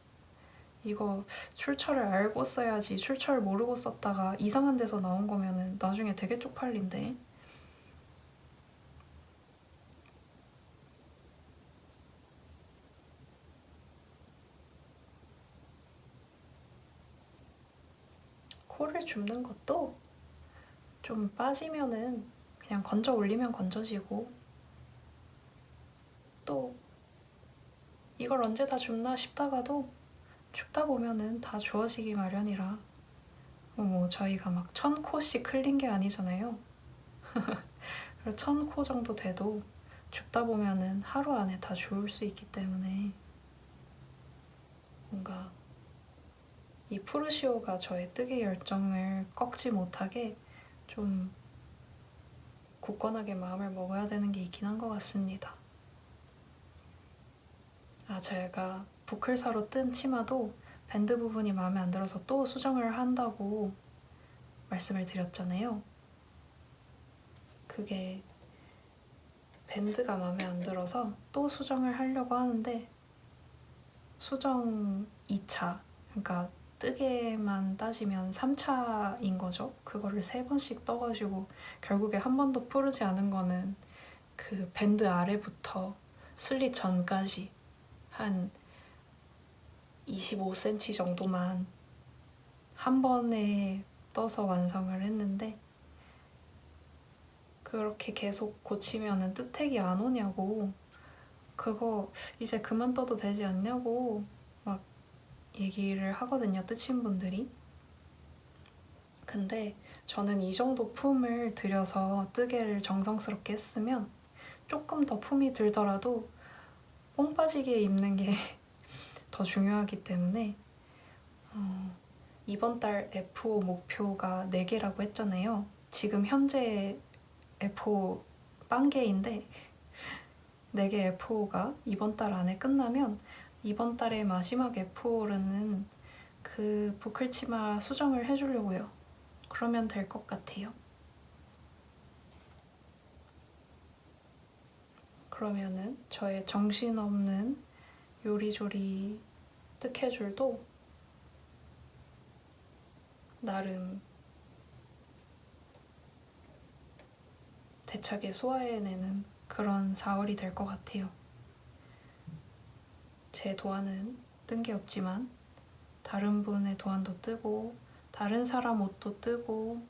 A: 이거 출처를 알고 써야지 출처를 모르고 썼다가 이상한 데서 나온 거면은 나중에 되게 쪽팔린데. 코를 줍는 것도 좀 빠지면은 그냥 건져 올리면 건져지고 또 이걸 언제 다 줍나 싶다가도 줍다 보면은 다 주어지기 마련이라 뭐 저희가 막 1000코씩 흘린 게 아니잖아요. 1000코 정도 돼도 줍다 보면은 하루 안에 다 주울 수 있기 때문에 뭔가 이 푸르시오가 저의 뜨개 열정을 꺾지 못하게 좀 굳건하게 마음을 먹어야 되는 게 있긴 한 것 같습니다. 제가 부클사로 뜬 치마도 밴드 부분이 마음에 안 들어서 또 수정을 한다고 말씀을 드렸잖아요. 그게 밴드가 마음에 안 들어서 또 수정을 하려고 하는데 수정 2차, 그러니까 뜨개만 따지면 3차인 거죠. 그거를 3번씩 떠가지고 결국에 한 번도 푸르지 않은 거는 그 밴드 아래부터 슬릿 전까지 한 25cm 정도만 한 번에 떠서 완성을 했는데 그렇게 계속 고치면은 뜨택이 안 오냐고 그거 이제 그만 떠도 되지 않냐고 막 얘기를 하거든요, 뜨신 분들이. 근데 저는 이 정도 품을 들여서 뜨개를 정성스럽게 했으면 조금 더 품이 들더라도 뽕 빠지게 입는 게 더 중요하기 때문에 이번 달 F5 목표가 4개라고 했잖아요. 지금 현재 F5 빵개인데 4개 F5가 이번 달 안에 끝나면 이번 달의 마지막 F5는 그 부클치마 수정을 해주려고요. 그러면 될 것 같아요. 그러면은 저의 정신없는 요리조리 뜨개줄도 나름 대차게 소화해내는 그런 4월이 될 것 같아요. 제 도안은 뜬 게 없지만 다른 분의 도안도 뜨고 다른 사람 옷도 뜨고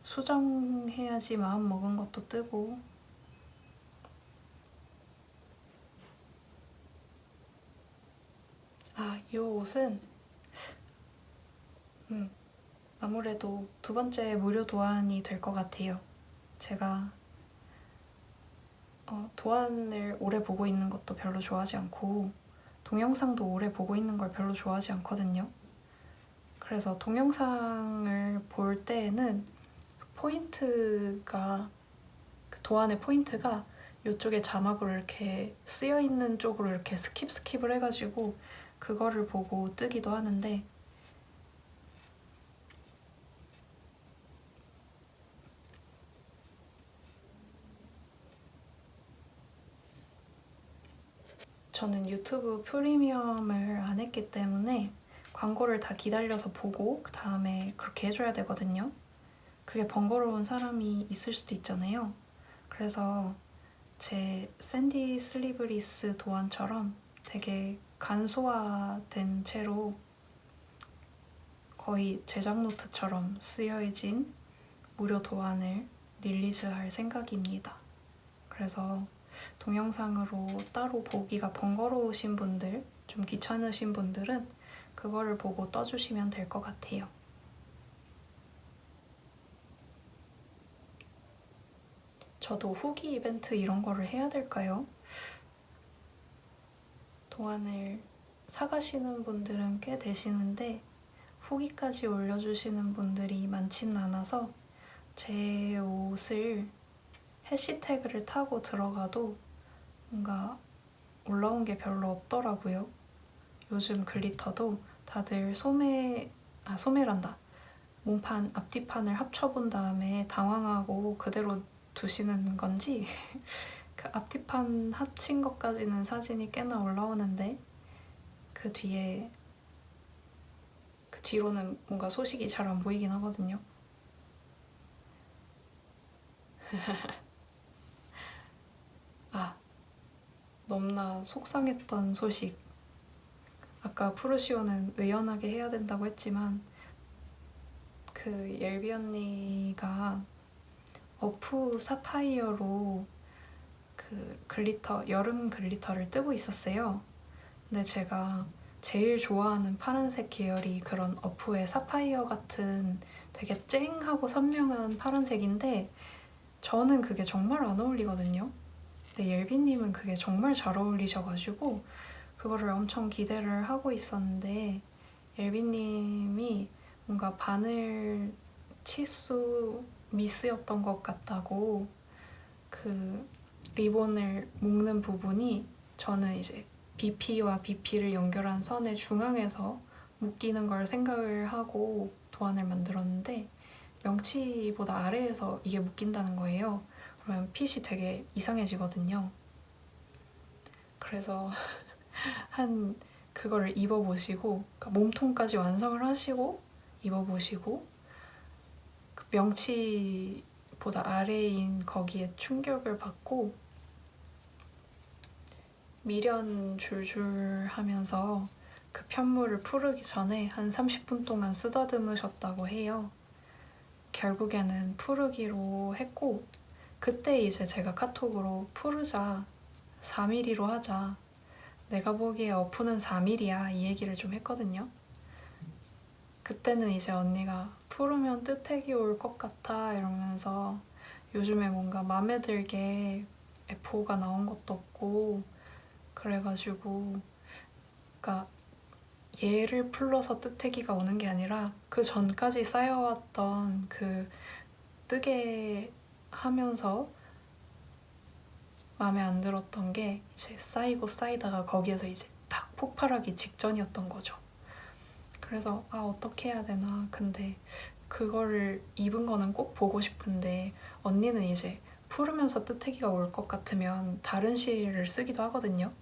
A: 수정해야지 마음 먹은 것도 뜨고 이 옷은 아무래도 2번째 무료 도안이 될 것 같아요. 제가 도안을 오래 보고 있는 것도 별로 좋아하지 않고 동영상도 오래 보고 있는 걸 별로 좋아하지 않거든요. 그래서 동영상을 볼 때에는 포인트가 그 도안의 포인트가 이쪽에 자막으로 이렇게 쓰여 있는 쪽으로 이렇게 스킵을 해가지고 그거를 보고 뜨기도 하는데 저는 유튜브 프리미엄을 안 했기 때문에 광고를 다 기다려서 보고 그 다음에 그렇게 해줘야 되거든요. 그게 번거로운 사람이 있을 수도 있잖아요. 그래서 제 샌디 슬리브리스 도안처럼 되게 간소화된 채로 거의 제작 노트처럼 쓰여진 무료 도안을 릴리즈할 생각입니다. 그래서 동영상으로 따로 보기가 번거로우신 분들, 좀 귀찮으신 분들은 그거를 보고 떠주시면 될 것 같아요. 저도 후기 이벤트 이런 거를 해야 될까요? 도안을 사가시는 분들은 꽤 되시는데 후기까지 올려주시는 분들이 많지는 않아서 제 옷을 해시태그를 타고 들어가도 뭔가 올라온 게 별로 없더라고요. 요즘 글리터도 다들 소매란다. 몸판, 앞뒤판을 합쳐본 다음에 당황하고 그대로 두시는 건지 그 앞뒤판 합친 것까지는 사진이 꽤나 올라오는데 그 뒤로는 뭔가 소식이 잘 안 보이긴 하거든요. 너무나 속상했던 소식. 아까 프루시오는 의연하게 해야 된다고 했지만 그 옐비 언니가 어프 사파이어로 그 글리터, 여름 글리터를 뜨고 있었어요. 근데 제가 제일 좋아하는 파란색 계열이 그런 어프의 사파이어 같은 되게 쨍하고 선명한 파란색인데 저는 그게 정말 안 어울리거든요. 근데 옐비님은 그게 정말 잘 어울리셔가지고 그거를 엄청 기대를 하고 있었는데 옐비님이 뭔가 바늘 치수 미스였던 것 같다고 그 리본을 묶는 부분이 저는 이제 BP와 BP를 연결한 선의 중앙에서 묶이는 걸 생각을 하고 도안을 만들었는데 명치보다 아래에서 이게 묶인다는 거예요. 그러면 핏이 되게 이상해지거든요. 그래서 그거를 입어보시고 그러니까 몸통까지 완성을 하시고 입어보시고 그 명치보다 아래인 거기에 충격을 받고 미련 줄줄 하면서 그 편물을 푸르기 전에 한 30분 동안 쓰다듬으셨다고 해요. 결국에는 푸르기로 했고 그때 이제 제가 카톡으로 푸르자 4mm로 하자. 내가 보기에 어프는 4mm야. 이 얘기를 좀 했거든요. 그때는 이제 언니가 풀으면 뜨택이 올 것 같아 이러면서 요즘에 뭔가 맘에 들게 F5가 나온 것도 없고 그래가지고 그러니까 얘를 풀러서 뜨태기가 오는 게 아니라 그 전까지 쌓여왔던 그 뜨게 하면서 마음에 안 들었던 게 이제 쌓이고 쌓이다가 거기에서 이제 딱 폭발하기 직전이었던 거죠. 그래서 어떻게 해야 되나. 근데 그거를 입은 거는 꼭 보고 싶은데 언니는 이제 풀으면서 뜨태기가 올 것 같으면 다른 실을 쓰기도 하거든요.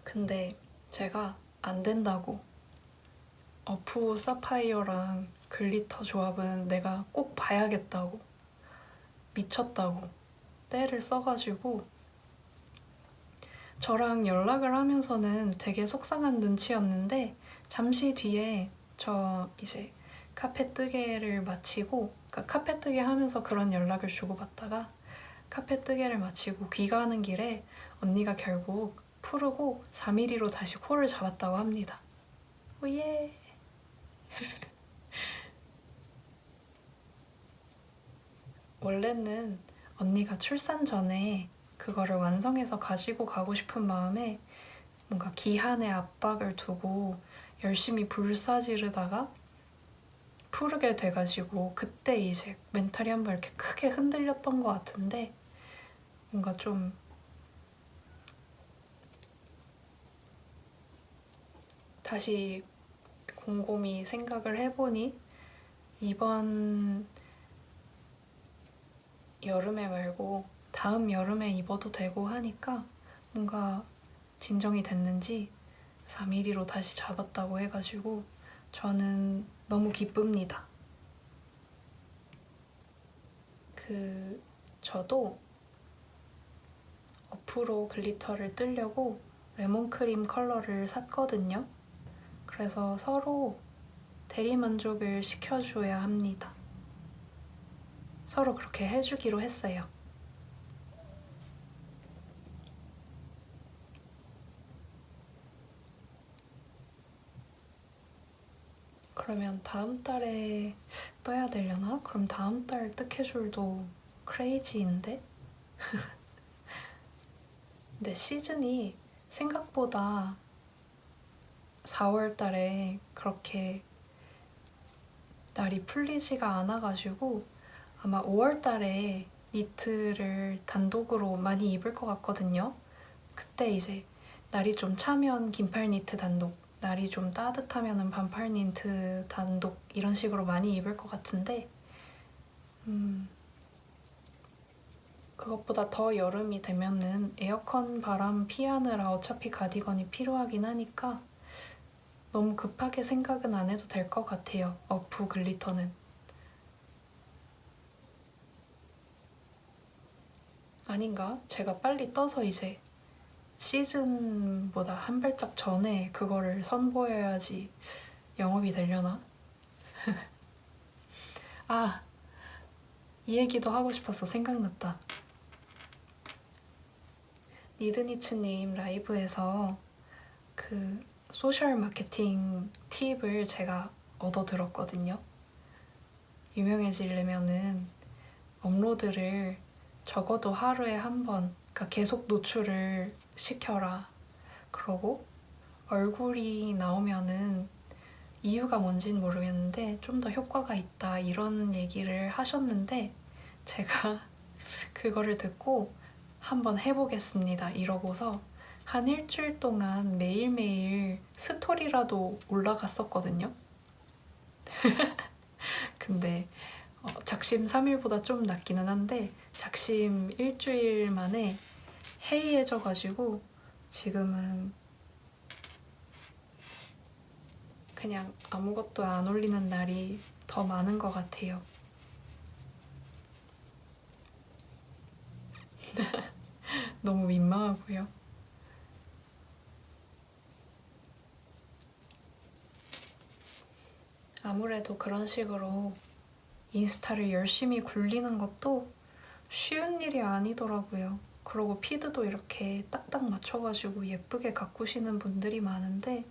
A: 근데 제가 안 된다고 어프 사파이어랑 글리터 조합은 내가 꼭 봐야겠다고 미쳤다고 때를 써가지고 저랑 연락을 하면서는 되게 속상한 눈치였는데 잠시 뒤에 저 이제 카페 뜨개를 마치고 그러니까 카페 뜨개 하면서 그런 연락을 주고받다가 카페 뜨개를 마치고 귀가하는 길에 언니가 결국 푸르고 4mm로 다시 코를 잡았다고 합니다. 오예. 원래는 언니가 출산 전에 그거를 완성해서 가지고 가고 싶은 마음에 뭔가 기한의 압박을 두고 열심히 불사지르다가 푸르게 돼가지고 그때 이제 멘탈이 한번 이렇게 크게 흔들렸던 것 같은데 뭔가 좀 다시 곰곰이 생각을 해보니 이번 여름에 말고 다음 여름에 입어도 되고 하니까 뭔가 진정이 됐는지 4mm로 다시 잡았다고 해가지고 저는 너무 기쁩니다. 저도 어프로 글리터를 뜨려고 레몬크림 컬러를 샀거든요. 그래서 서로 대리만족을 시켜줘야 합니다. 서로 그렇게 해주기로 했어요. 그러면 다음 달에 떠야 되려나? 그럼 다음 달 뜨개줄도 크레이지인데? 근데 시즌이 생각보다 4월 달에 그렇게 날이 풀리지가 않아가지고 아마 5월 달에 니트를 단독으로 많이 입을 것 같거든요. 그때 이제 날이 좀 차면 긴팔 니트 단독, 날이 좀 따뜻하면 반팔 니트 단독 이런 식으로 많이 입을 것 같은데 그것보다 더 여름이 되면은 에어컨 바람 피하느라 어차피 가디건이 필요하긴 하니까 너무 급하게 생각은 안 해도 될 것 같아요. 어프 글리터는. 아닌가? 제가 빨리 떠서 이제 시즌보다 한 발짝 전에 그거를 선보여야지 영업이 되려나? 이 얘기도 하고 싶어서 생각났다. 니드니츠님 라이브에서 그 소셜 마케팅 팁을 제가 얻어 들었거든요. 유명해지려면은 업로드를 적어도 하루에 한 번, 그러니까 계속 노출을 시켜라. 그러고 얼굴이 나오면은 이유가 뭔진 모르겠는데 좀 더 효과가 있다 이런 얘기를 하셨는데 제가 그거를 듣고 한번 해보겠습니다 이러고서 한 일주일 동안 매일매일 스토리라도 올라갔었거든요. 근데 작심 3일보다 좀 낫기는 한데 작심 일주일 만에 해이해져가지고 지금은 그냥 아무것도 안 올리는 날이 더 많은 것 같아요. 너무 민망하고요. 아무래도 그런 식으로 인스타를 열심히 굴리는 것도 쉬운 일이 아니더라고요. 그리고 피드도 이렇게 딱딱 맞춰가지고 예쁘게 가꾸시는 분들이 많은데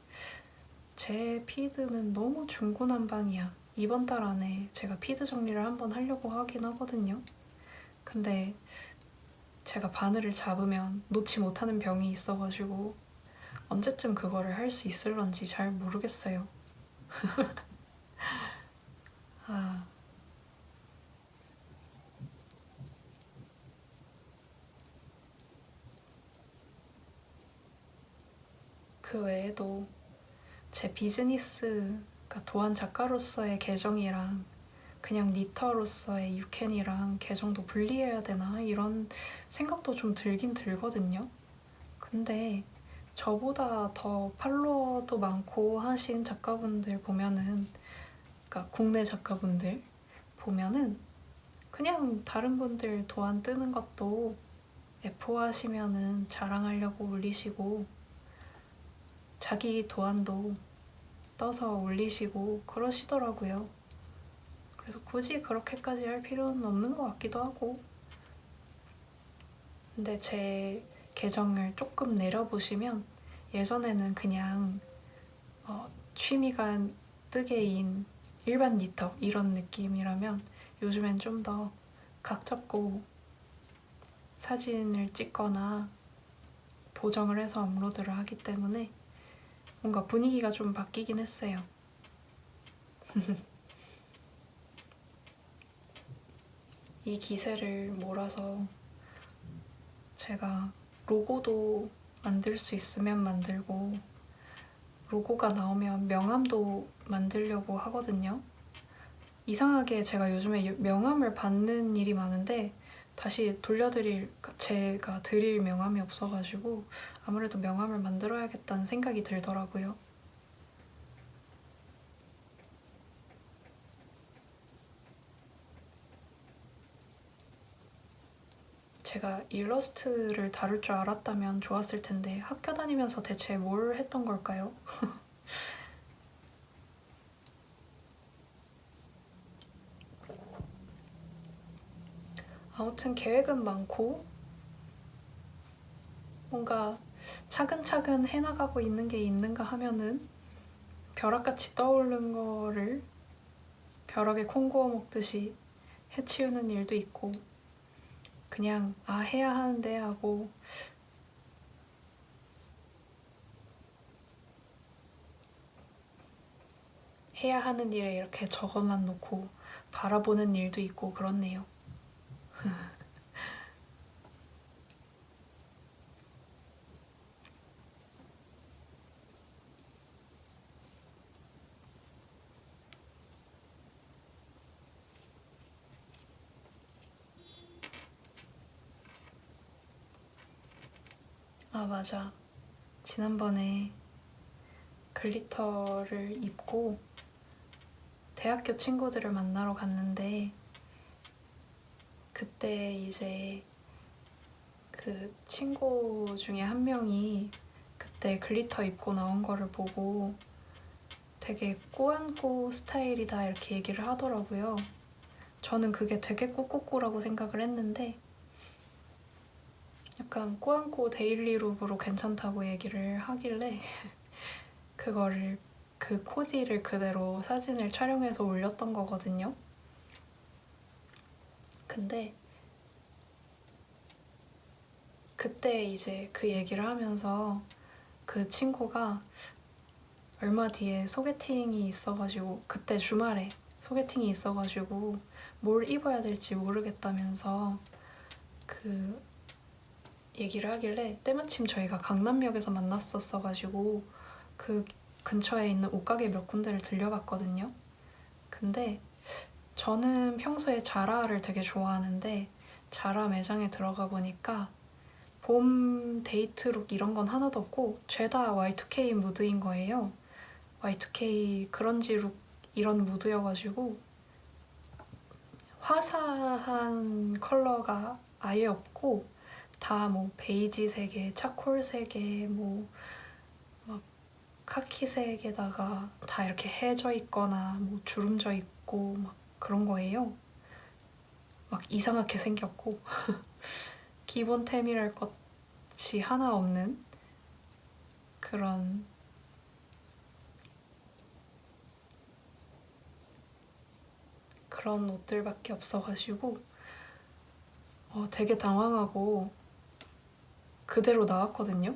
A: 제 피드는 너무 중구난방이야. 이번 달 안에 제가 피드 정리를 한번 하려고 하긴 하거든요. 근데 제가 바늘을 잡으면 놓지 못하는 병이 있어가지고 언제쯤 그거를 할 수 있을런지 잘 모르겠어요. 아, 그 외에도 제 비즈니스, 그러니까 도안 작가로서의 계정이랑 그냥 니터로서의 유캔이랑 계정도 분리해야 되나 이런 생각도 좀 들긴 들거든요. 근데 저보다 더 팔로워도 많고 하신 작가분들 보면은, 그러니까 국내 작가분들 보면은 그냥 다른 분들 도안 뜨는 것도 F 하시면은 자랑하려고 올리시고 자기 도안도 떠서 올리시고 그러시더라고요. 그래서 굳이 그렇게까지 할 필요는 없는 것 같기도 하고. 근데 제 계정을 조금 내려보시면 예전에는 그냥 취미가 뜨개인 일반 니터 이런 느낌이라면 요즘엔 좀 더 각 잡고 사진을 찍거나 보정을 해서 업로드를 하기 때문에 뭔가 분위기가 좀 바뀌긴 했어요. 이 기세를 몰아서 제가 로고도 만들 수 있으면 만들고 로고가 나오면 명함도 만들려고 하거든요. 이상하게 제가 요즘에 명함을 받는 일이 많은데 다시 제가 드릴 명함이 없어가지고 아무래도 명함을 만들어야겠다는 생각이 들더라고요. 제가 일러스트를 다룰 줄 알았다면 좋았을 텐데 학교 다니면서 대체 뭘 했던 걸까요? 아무튼 계획은 많고 뭔가 차근차근 해나가고 있는 게 있는가 하면은 벼락같이 떠오르는 거를 벼락에 콩 구워 먹듯이 해치우는 일도 있고 그냥 해야 하는데 하고 해야 하는 일에 이렇게 적어만 놓고 바라보는 일도 있고 그렇네요. 아, 맞아. 지난번에 글리터를 입고 대학교 친구들을 만나러 갔는데 그때 이제 그 친구 중에 한 명이 그때 글리터 입고 나온 거를 보고 되게 꾸안꾸 스타일이다 이렇게 얘기를 하더라고요. 저는 그게 되게 꾸꾸꾸라고 생각을 했는데 약간 꾸안꾸 데일리룩으로 괜찮다고 얘기를 하길래 그거를 그 코디를 그대로 사진을 촬영해서 올렸던 거거든요. 근데 그때 이제 그 얘기를 하면서 그 친구가 얼마 뒤에 소개팅이 있어가지고 그때 주말에 소개팅이 있어가지고 뭘 입어야 될지 모르겠다면서 그 얘기를 하길래 때마침 저희가 강남역에서 만났었어가지고 그 근처에 있는 옷가게 몇 군데를 들려봤거든요. 근데 저는 평소에 자라를 되게 좋아하는데 자라 매장에 들어가 보니까 봄 데이트룩 이런 건 하나도 없고 죄다 Y2K 무드인 거예요. Y2K 그런지룩 이런 무드여가지고 화사한 컬러가 아예 없고 다 뭐 베이지색에 차콜색에 뭐 막 카키색에다가 다 이렇게 해져 있거나 뭐 주름져 있고 막 그런 거예요. 막 이상하게 생겼고 기본템이랄 것이 하나 없는 그런 옷들밖에 없어가지고 되게 당황하고 그대로 나왔거든요.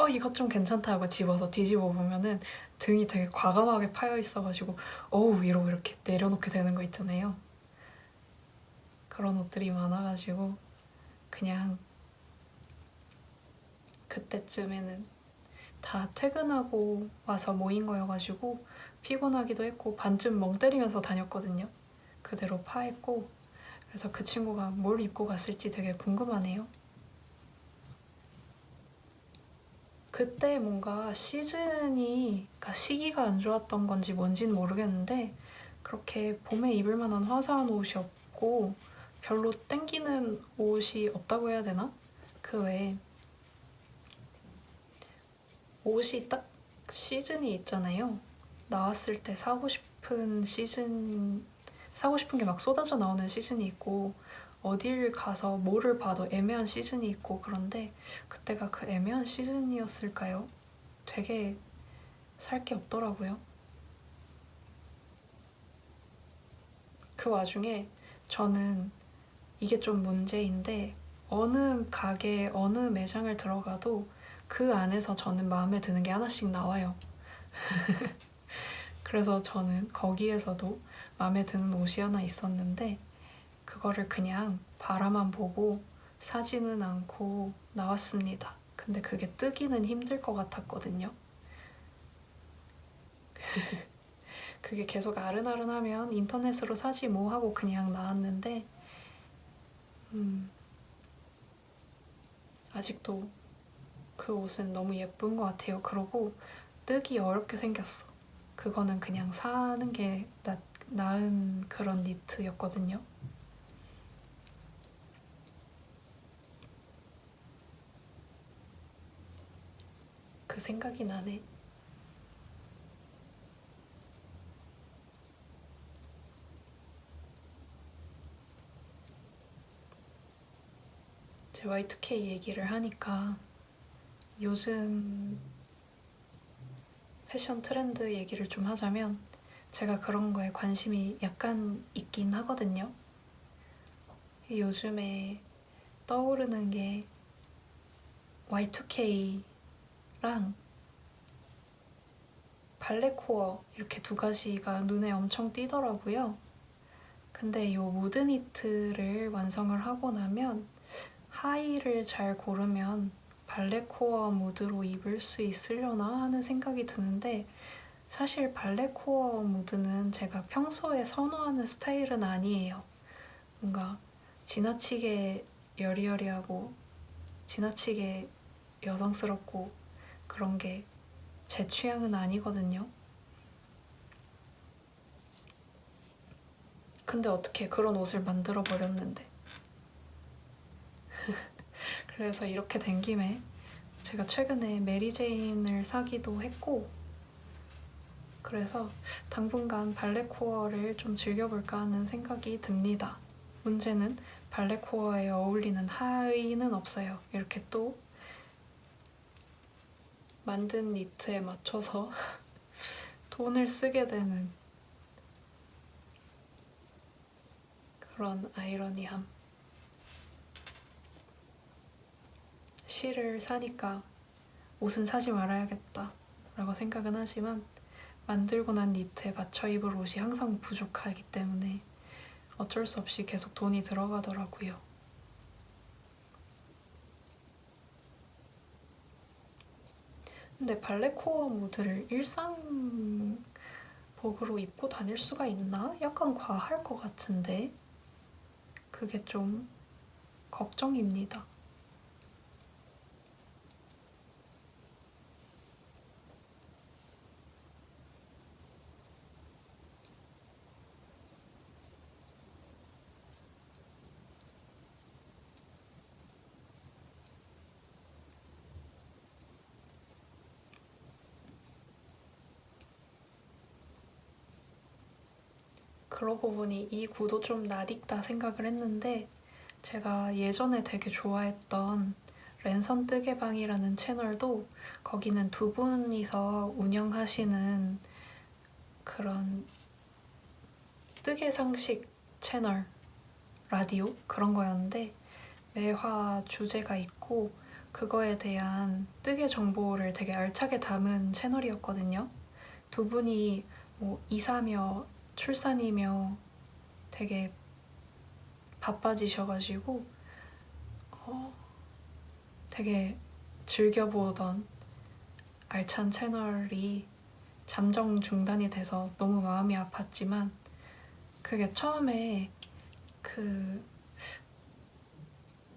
A: 이것 좀 괜찮다 하고 집어서 뒤집어 보면은 등이 되게 과감하게 파여 있어가지고 어우 이러고 이렇게 내려놓게 되는 거 있잖아요. 그런 옷들이 많아가지고 그냥 그때쯤에는 다 퇴근하고 와서 모인 거여가지고 피곤하기도 했고 반쯤 멍 때리면서 다녔거든요. 그대로 파했고 그래서 그 친구가 뭘 입고 갔을지 되게 궁금하네요. 그때 뭔가 그러니까 시기가 안 좋았던 건지 뭔지는 모르겠는데 그렇게 봄에 입을 만한 화사한 옷이 없고 별로 땡기는 옷이 없다고 해야 되나? 그 외에 옷이 딱 시즌이 있잖아요. 나왔을 때 사고 싶은 게 막 쏟아져 나오는 시즌이 있고 어딜 가서 뭐를 봐도 애매한 시즌이 있고 그런데 그때가 그 애매한 시즌이었을까요? 되게 살 게 없더라고요. 그 와중에 저는 이게 좀 문제인데 어느 가게, 어느 매장을 들어가도 그 안에서 저는 마음에 드는 게 하나씩 나와요. 그래서 저는 거기에서도 마음에 드는 옷이 하나 있었는데 그거를 그냥 바라만 보고 사지는 않고 나왔습니다. 근데 그게 뜨기는 힘들 것 같았거든요. 그게 계속 아른아른하면 인터넷으로 사지 뭐 하고 그냥 나왔는데 아직도 그 옷은 너무 예쁜 것 같아요. 그러고 뜨기 어렵게 생겼어. 그거는 그냥 사는 게 나은 그런 니트였거든요. 그 생각이 나네. 제 Y2K 얘기를 하니까 요즘 패션 트렌드 얘기를 좀 하자면 제가 그런 거에 관심이 약간 있긴 하거든요. 요즘에 떠오르는 게 Y2K랑 발레코어 이렇게 두 가지가 눈에 엄청 띄더라고요. 근데 이 무드니트를 완성을 하고 나면 하의를 잘 고르면 발레코어 무드로 입을 수 있으려나 하는 생각이 드는데 사실 발레코어 무드는 제가 평소에 선호하는 스타일은 아니에요. 뭔가 지나치게 여리여리하고 지나치게 여성스럽고 그런 게 제 취향은 아니거든요. 근데 어떻게 그런 옷을 만들어 버렸는데. 그래서 이렇게 된 김에 제가 최근에 메리제인을 사기도 했고 그래서 당분간 발레코어를 좀 즐겨볼까 하는 생각이 듭니다. 문제는 발레코어에 어울리는 하의는 없어요. 이렇게 또 만든 니트에 맞춰서 돈을 쓰게 되는 그런 아이러니함. 실을 사니까 옷은 사지 말아야겠다 라고 생각은 하지만 만들고 난 니트에 맞춰 입을 옷이 항상 부족하기 때문에 어쩔 수 없이 계속 돈이 들어가더라고요. 근데 발레코어 무드를 일상복으로 입고 다닐 수가 있나? 약간 과할 것 같은데 그게 좀 걱정입니다. 그러고 보니 이 구도 좀 낯익다 생각을 했는데 제가 예전에 되게 좋아했던 랜선 뜨개방이라는 채널도 거기는 두 분이서 운영하시는 그런 뜨개 상식 채널 라디오 그런 거였는데 매화 주제가 있고 그거에 대한 뜨개 정보를 되게 알차게 담은 채널이었거든요. 두 분이 뭐 이사며 출산이며 되게 바빠지셔가지고 되게 즐겨보던 알찬 채널이 잠정 중단이 돼서 너무 마음이 아팠지만 그게 처음에 그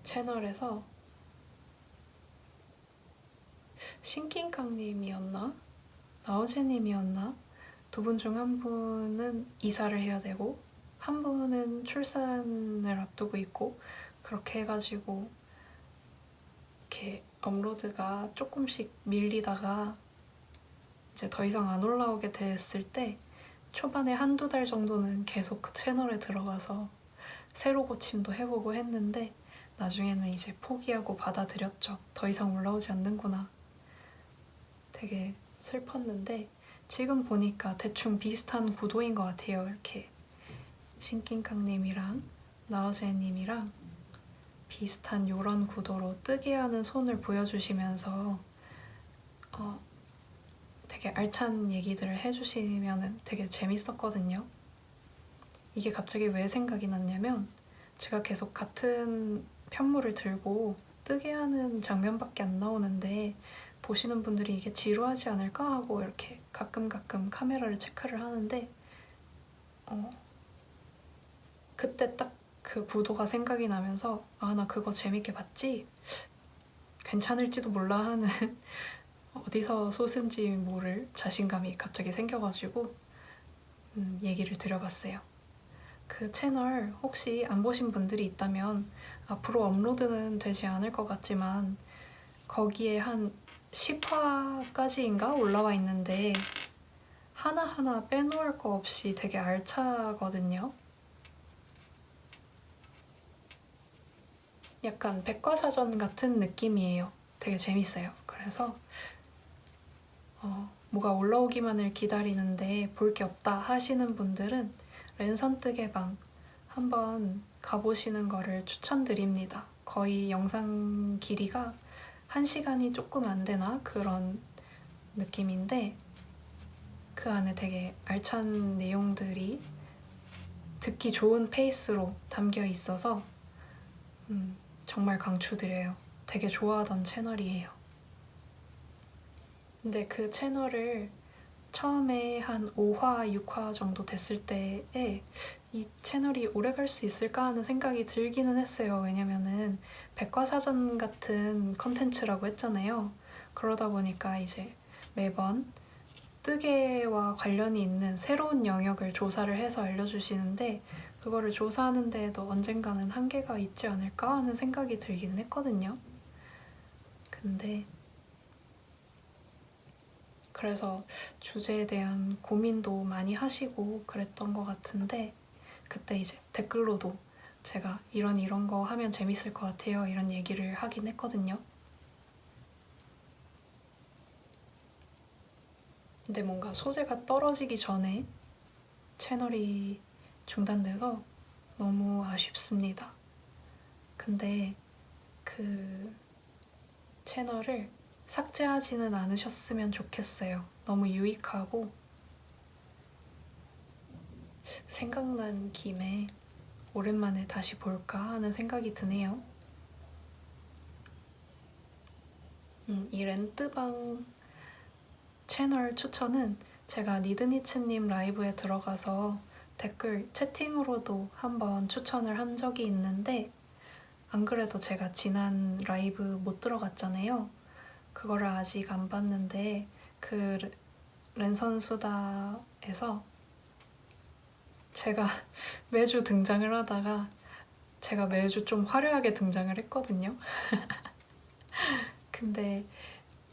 A: 채널에서 신킹강님이었나? 나우제님이었나? 두 분 중 한 분은 이사를 해야 되고 한 분은 출산을 앞두고 있고 그렇게 해가지고 이렇게 업로드가 조금씩 밀리다가 이제 더 이상 안 올라오게 됐을 때 초반에 한두 달 정도는 계속 그 채널에 들어가서 새로 고침도 해보고 했는데 나중에는 이제 포기하고 받아들였죠. 더 이상 올라오지 않는구나. 되게 슬펐는데 지금 보니까 대충 비슷한 구도인 것 같아요. 이렇게 신킹강님이랑 나우제님이랑 비슷한 요런 구도로 뜨게 하는 손을 보여주시면서 되게 알찬 얘기들을 해주시면 되게 재밌었거든요. 이게 갑자기 왜 생각이 났냐면 제가 계속 같은 편물을 들고 뜨게 하는 장면밖에 안 나오는데 보시는 분들이 이게 지루하지 않을까 하고 이렇게 가끔 카메라를 체크를 하는데 그때 딱 그 구도가 생각이 나면서 아, 나 그거 재밌게 봤지? 괜찮을지도 몰라 하는 어디서 솟은지 모를 자신감이 갑자기 생겨가지고 얘기를 드려봤어요. 그 채널 혹시 안 보신 분들이 있다면 앞으로 업로드는 되지 않을 것 같지만 거기에 한 10화까지인가 올라와 있는데 하나하나 빼놓을 거 없이 되게 알차거든요. 약간 백과사전 같은 느낌이에요. 되게 재밌어요. 그래서 뭐가 올라오기만을 기다리는데 볼 게 없다 하시는 분들은 랜선 뜨개방 한번 가보시는 거를 추천드립니다. 거의 영상 길이가 1시간이 조금 안 되나 그런 느낌인데 그 안에 되게 알찬 내용들이 듣기 좋은 페이스로 담겨 있어서 정말 강추드려요. 되게 좋아하던 채널이에요. 근데 그 채널을 처음에 한 5화, 6화 정도 됐을 때에 이 채널이 오래 갈 수 있을까 하는 생각이 들기는 했어요. 왜냐면은 백과사전 같은 컨텐츠라고 했잖아요. 그러다 보니까 이제 매번 뜨개와 관련이 있는 새로운 영역을 조사를 해서 알려주시는데 그거를 조사하는 데에도 언젠가는 한계가 있지 않을까 하는 생각이 들긴 했거든요. 근데 그래서 주제에 대한 고민도 많이 하시고 그랬던 것 같은데 그때 이제 댓글로도 제가 이런 거 하면 재밌을 것 같아요 이런 얘기를 하긴 했거든요. 근데 뭔가 소재가 떨어지기 전에 채널이 중단돼서 너무 아쉽습니다. 근데 그 채널을 삭제하지는 않으셨으면 좋겠어요. 너무 유익하고 생각난 김에 오랜만에 다시 볼까 하는 생각이 드네요. 이 렌뜨방 채널 추천은 제가 니드니츠님 라이브에 들어가서 댓글 채팅으로도 한번 추천을 한 적이 있는데 안 그래도 제가 지난 라이브 못 들어갔잖아요. 그거를 아직 안 봤는데 그 랜선 수다에서 제가 매주 등장을 하다가 제가 매주 좀 화려하게 등장을 했거든요. 근데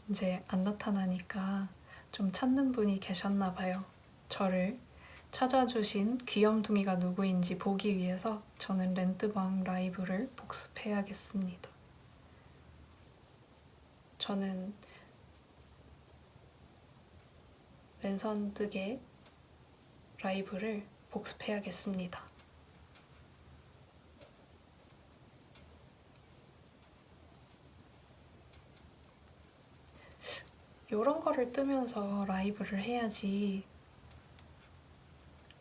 A: 이제 안 나타나니까 좀 찾는 분이 계셨나 봐요. 저를. 찾아주신 귀염둥이가 누구인지 보기 위해서 저는 렌트방 라이브를 복습해야겠습니다. 저는 랜선득의 라이브를 복습해야겠습니다. 요런 거를 뜨면서 라이브를 해야지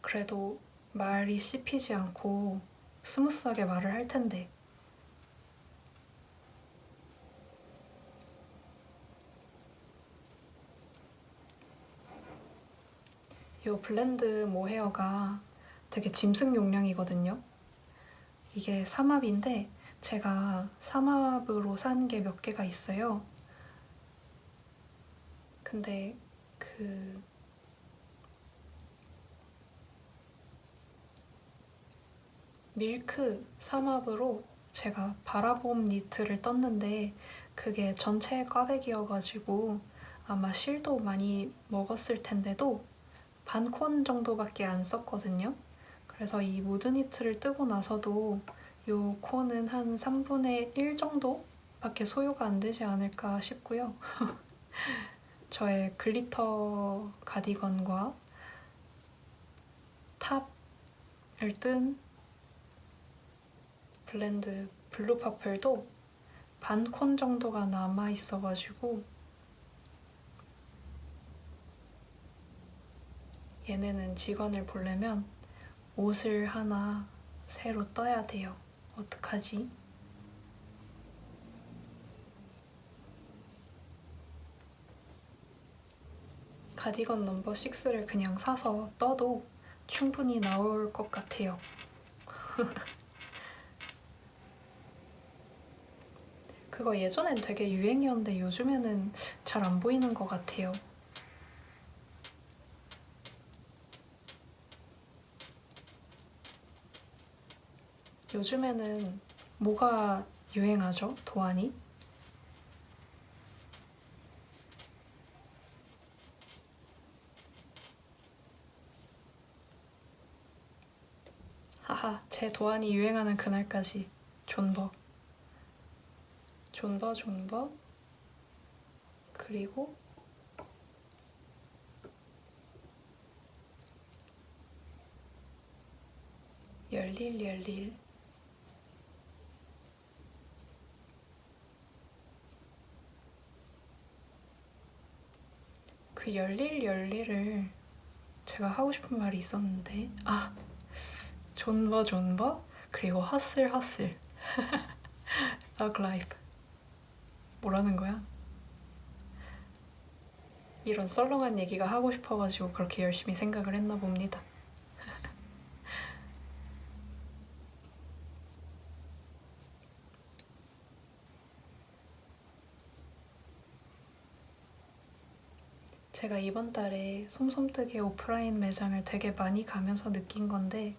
A: 그래도 말이 씹히지 않고 스무스하게 말을 할 텐데. 요 블렌드 모헤어가 되게 짐승 용량이거든요. 이게 삼합인데 제가 삼합으로 산 게 몇 개가 있어요. 근데 그 밀크 삼합으로 제가 바라봄 니트를 떴는데 그게 전체 꽈배기여가지고 아마 실도 많이 먹었을 텐데도 반 콘 정도밖에 안 썼거든요. 그래서 이 무드 니트를 뜨고 나서도 요 콘은 한 3분의 1 정도밖에 소요가 안 되지 않을까 싶고요. 저의 글리터 가디건과 탑을 뜬 블렌드 블루 퍼플도 반 콘 정도가 남아 있어가지고 얘네는 직원을 보려면 옷을 하나 새로 떠야 돼요. 어떡하지? 가디건 넘버 6를 그냥 사서 떠도 충분히 나올 것 같아요. 그거 예전엔 되게 유행이었는데 요즘에는 잘 안 보이는 것 같아요. 요즘에는 뭐가 유행하죠? 도안이? 하하, 제 도안이 유행하는 그날까지 존버 그리고 열릴 그 열릴을 제가 하고 싶은 말이 있었는데 존버 그리고 허슬 덕 라이프 뭐라는 거야? 이런 썰렁한 얘기가 하고 싶어가지고 그렇게 열심히 생각을 했나 봅니다. 제가 이번 달에 솜솜뜨개 오프라인 매장을 되게 많이 가면서 느낀 건데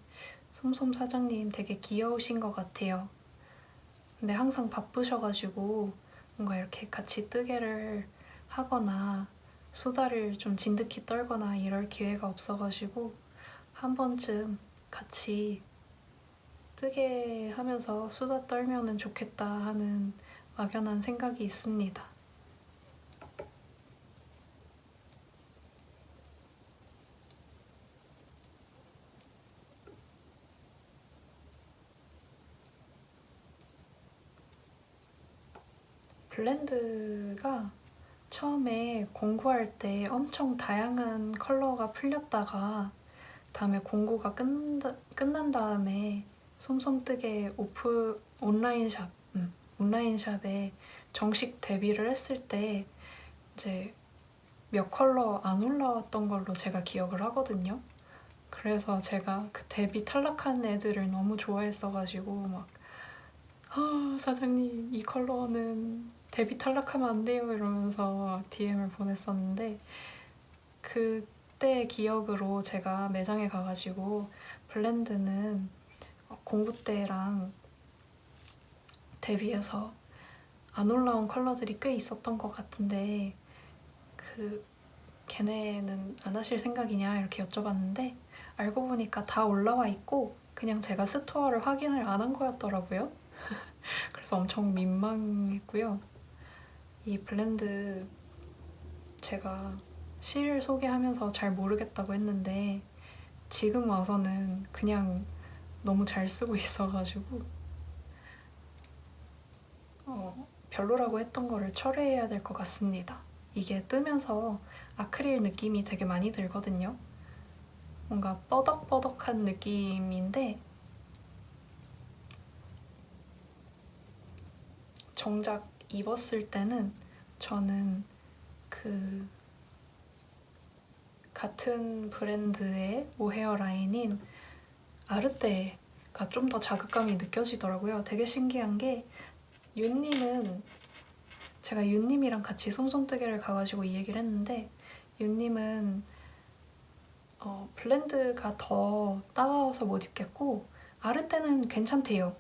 A: 솜솜 사장님 되게 귀여우신 것 같아요. 근데 항상 바쁘셔가지고 뭔가 이렇게 같이 뜨개를 하거나 수다를 좀 진득히 떨거나 이럴 기회가 없어가지고 한 번쯤 같이 뜨개 하면서 수다 떨면은 좋겠다 하는 막연한 생각이 있습니다. 블렌드가 처음에 공구할 때 엄청 다양한 컬러가 풀렸다가 다음에 공구가 끝난 다음에 솜솜뜨개 온라인샵에 정식 데뷔를 했을 때 이제 몇 컬러 안 올라왔던 걸로 제가 기억을 하거든요. 그래서 제가 그 데뷔 탈락한 애들을 너무 좋아했어가지고 막 사장님 이 컬러는 데뷔 탈락하면 안 돼요 이러면서 DM을 보냈었는데 그때 기억으로 제가 매장에 가가지고 블렌드는 공부 때랑 데뷔해서 안 올라온 컬러들이 꽤 있었던 것 같은데 걔네는 안 하실 생각이냐 이렇게 여쭤봤는데 알고 보니까 다 올라와 있고 그냥 제가 스토어를 확인을 안 한 거였더라고요. 그래서 엄청 민망했고요. 이 블렌드 제가 실 소개하면서 잘 모르겠다고 했는데 지금 와서는 그냥 너무 잘 쓰고 있어가지고 별로라고 했던 거를 철회해야 될 것 같습니다. 이게 뜨면서 아크릴 느낌이 되게 많이 들거든요. 뭔가 뻐덕뻐덕한 느낌인데 정작 입었을 때는 저는 그 같은 브랜드의 모헤어 라인인 아르떼가 좀 더 자극감이 느껴지더라고요. 되게 신기한 게 윤님은 제가 윤님이랑 같이 솜솜뜨개를 가가지고 이 얘기를 했는데 윤님은 블렌드가 더 따가워서 못 입겠고 아르떼는 괜찮대요.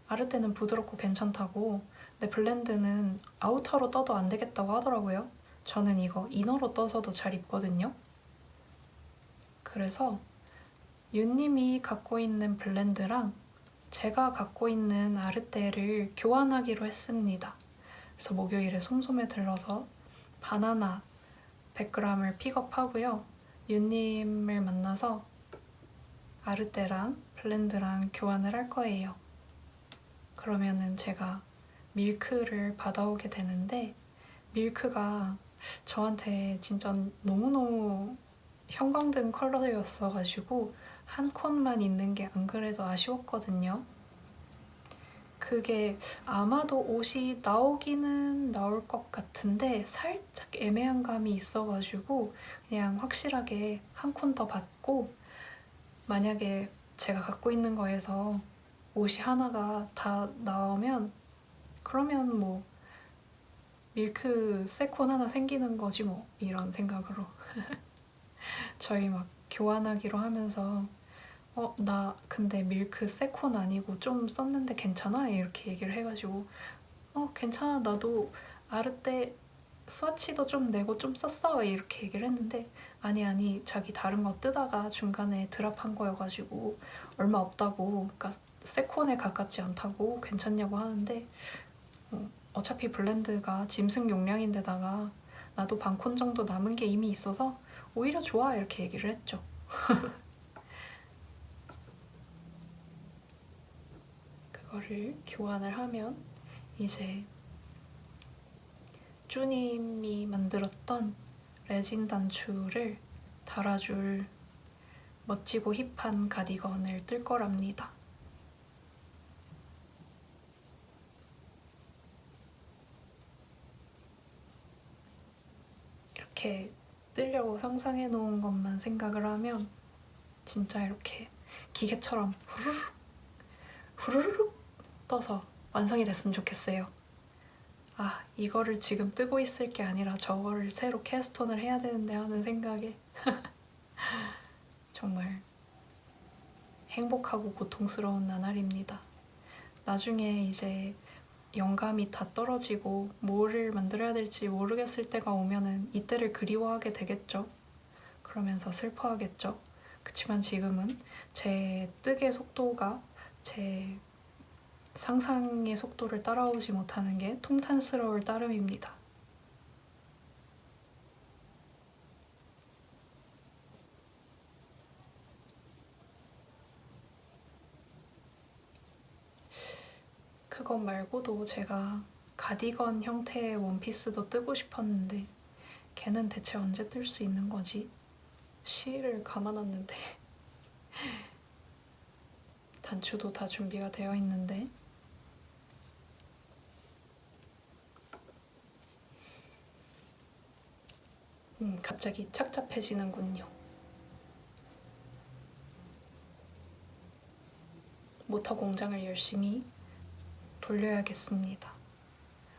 A: 아르떼는 부드럽고 괜찮다고. 근데 블렌드는 아우터로 떠도 안 되겠다고 하더라고요. 저는 이거 이너로 떠서도 잘 입거든요. 그래서 윤님이 갖고 있는 블렌드랑 제가 갖고 있는 아르떼를 교환하기로 했습니다. 그래서 목요일에 솜솜에 들러서 바나나 100g을 픽업하고요. 윤님을 만나서 아르떼랑 블렌드랑 교환을 할 거예요. 그러면은 제가 밀크를 받아오게 되는데 밀크가 저한테 진짜 너무너무 형광등 컬러였어가지고 한 콘만 있는 게 안 그래도 아쉬웠거든요. 그게 아마도 옷이 나오기는 나올 것 같은데 살짝 애매한 감이 있어가지고 그냥 확실하게 한 콘 더 받고 만약에 제가 갖고 있는 거에서 옷이 하나가 다 나오면 그러면 뭐 밀크 세콘 하나 생기는 거지 뭐 이런 생각으로 저희 막 교환하기로 하면서 나 근데 밀크 세콘 아니고 좀 썼는데 괜찮아? 이렇게 얘기를 해가지고 괜찮아 나도 아르떼 스와치도 좀 내고 좀 썼어 이렇게 얘기를 했는데 아니 자기 다른 거 뜨다가 중간에 드랍한 거여가지고 얼마 없다고 그러니까 세콘에 가깝지 않다고 괜찮냐고 하는데 어차피 블렌드가 짐승 용량인데다가 나도 반콘 정도 남은 게 이미 있어서 오히려 좋아 이렇게 얘기를 했죠. 그거를 교환을 하면 이제 쭈님이 만들었던 레진 단추를 달아줄 멋지고 힙한 가디건을 뜰 거랍니다. 이렇게 뜨려고 상상해 놓은 것만 생각을 하면 진짜 이렇게 기계처럼 후루룩 후루룩 떠서 완성이 됐으면 좋겠어요. 이거를 지금 뜨고 있을 게 아니라 저거를 새로 캐스톤을 해야 되는데 하는 생각에 정말 행복하고 고통스러운 나날입니다. 나중에 이제 영감이 다 떨어지고 뭐를 만들어야 될지 모르겠을 때가 오면은 이때를 그리워하게 되겠죠. 그러면서 슬퍼하겠죠. 그치만 지금은 제 뜨개 속도가 제 상상의 속도를 따라오지 못하는 게 통탄스러울 따름입니다. 그것 말고도 제가 가디건 형태의 원피스도 뜨고 싶었는데 걔는 대체 언제 뜰 수 있는 거지? 실을 감아놨는데 단추도 다 준비가 되어 있는데 갑자기 착잡해지는군요. 모터 공장을 열심히 돌려야겠습니다.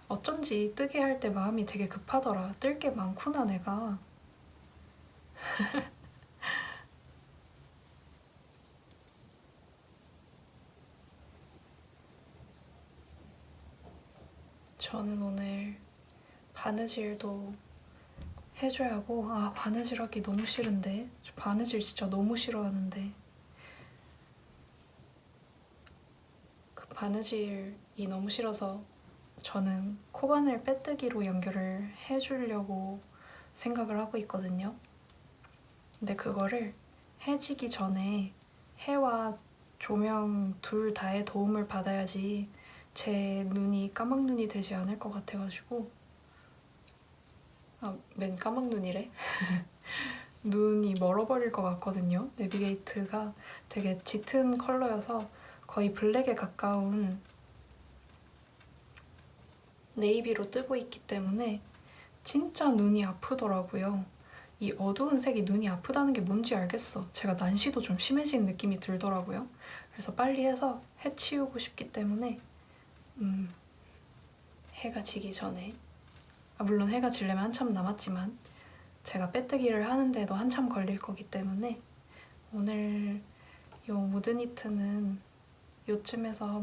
A: 어쩐지 뜨게 할 때 마음이 되게 급하더라. 뜰 게 많구나 내가. 저는 오늘 바느질도 해줘야 하고. 아, 바느질하기 너무 싫은데. 저 바느질 진짜 너무 싫어하는데. 그 바느질이 너무 싫어서 저는 코바늘 빼뜨기로 연결을 해주려고 생각을 하고 있거든요. 근데 그거를 해지기 전에 해와 조명 둘 다의 도움을 받아야지 제 눈이 까막눈이 되지 않을 것 같아가지고. 아, 맨 까막눈이래? 눈이 멀어버릴 것 같거든요. 내비게이트가 되게 짙은 컬러여서 거의 블랙에 가까운 네이비로 뜨고 있기 때문에 진짜 눈이 아프더라고요. 이 어두운 색이 눈이 아프다는 게 뭔지 알겠어. 제가 난시도 좀 심해진 느낌이 들더라고요. 그래서 빨리 해서 해치우고 싶기 때문에 해가 지기 전에, 물론 해가 지려면 한참 남았지만 제가 빼뜨기를 하는데도 한참 걸릴 거기 때문에 오늘 요 무드니트는 요쯤에서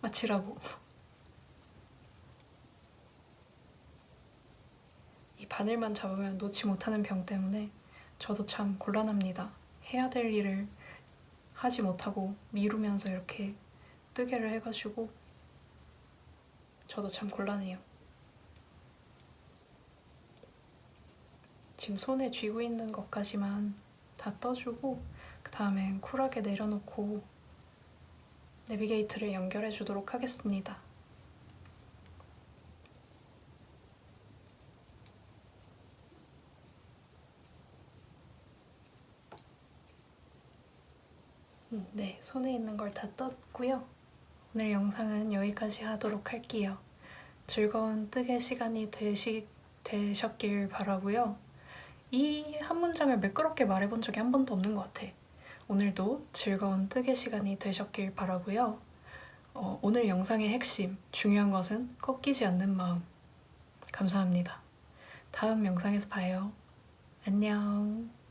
A: 마치라고. 이 바늘만 잡으면 놓지 못하는 병 때문에 저도 참 곤란합니다. 해야 될 일을 하지 못하고 미루면서 이렇게 뜨개를 해가지고 저도 참 곤란해요. 지금 손에 쥐고 있는 것까지만 다 떠주고 그 다음엔 쿨하게 내려놓고 내비게이트를 연결해 주도록 하겠습니다. 네, 손에 있는 걸 다 떴고요. 오늘 영상은 여기까지 하도록 할게요. 즐거운 뜨개 시간이 되셨길 바라고요. 이 한 문장을 매끄럽게 말해본 적이 한 번도 없는 것 같아. 오늘도 즐거운 뜨개 시간이 되셨길 바라고요. 오늘 영상의 핵심, 중요한 것은 꺾이지 않는 마음. 감사합니다. 다음 영상에서 봐요. 안녕.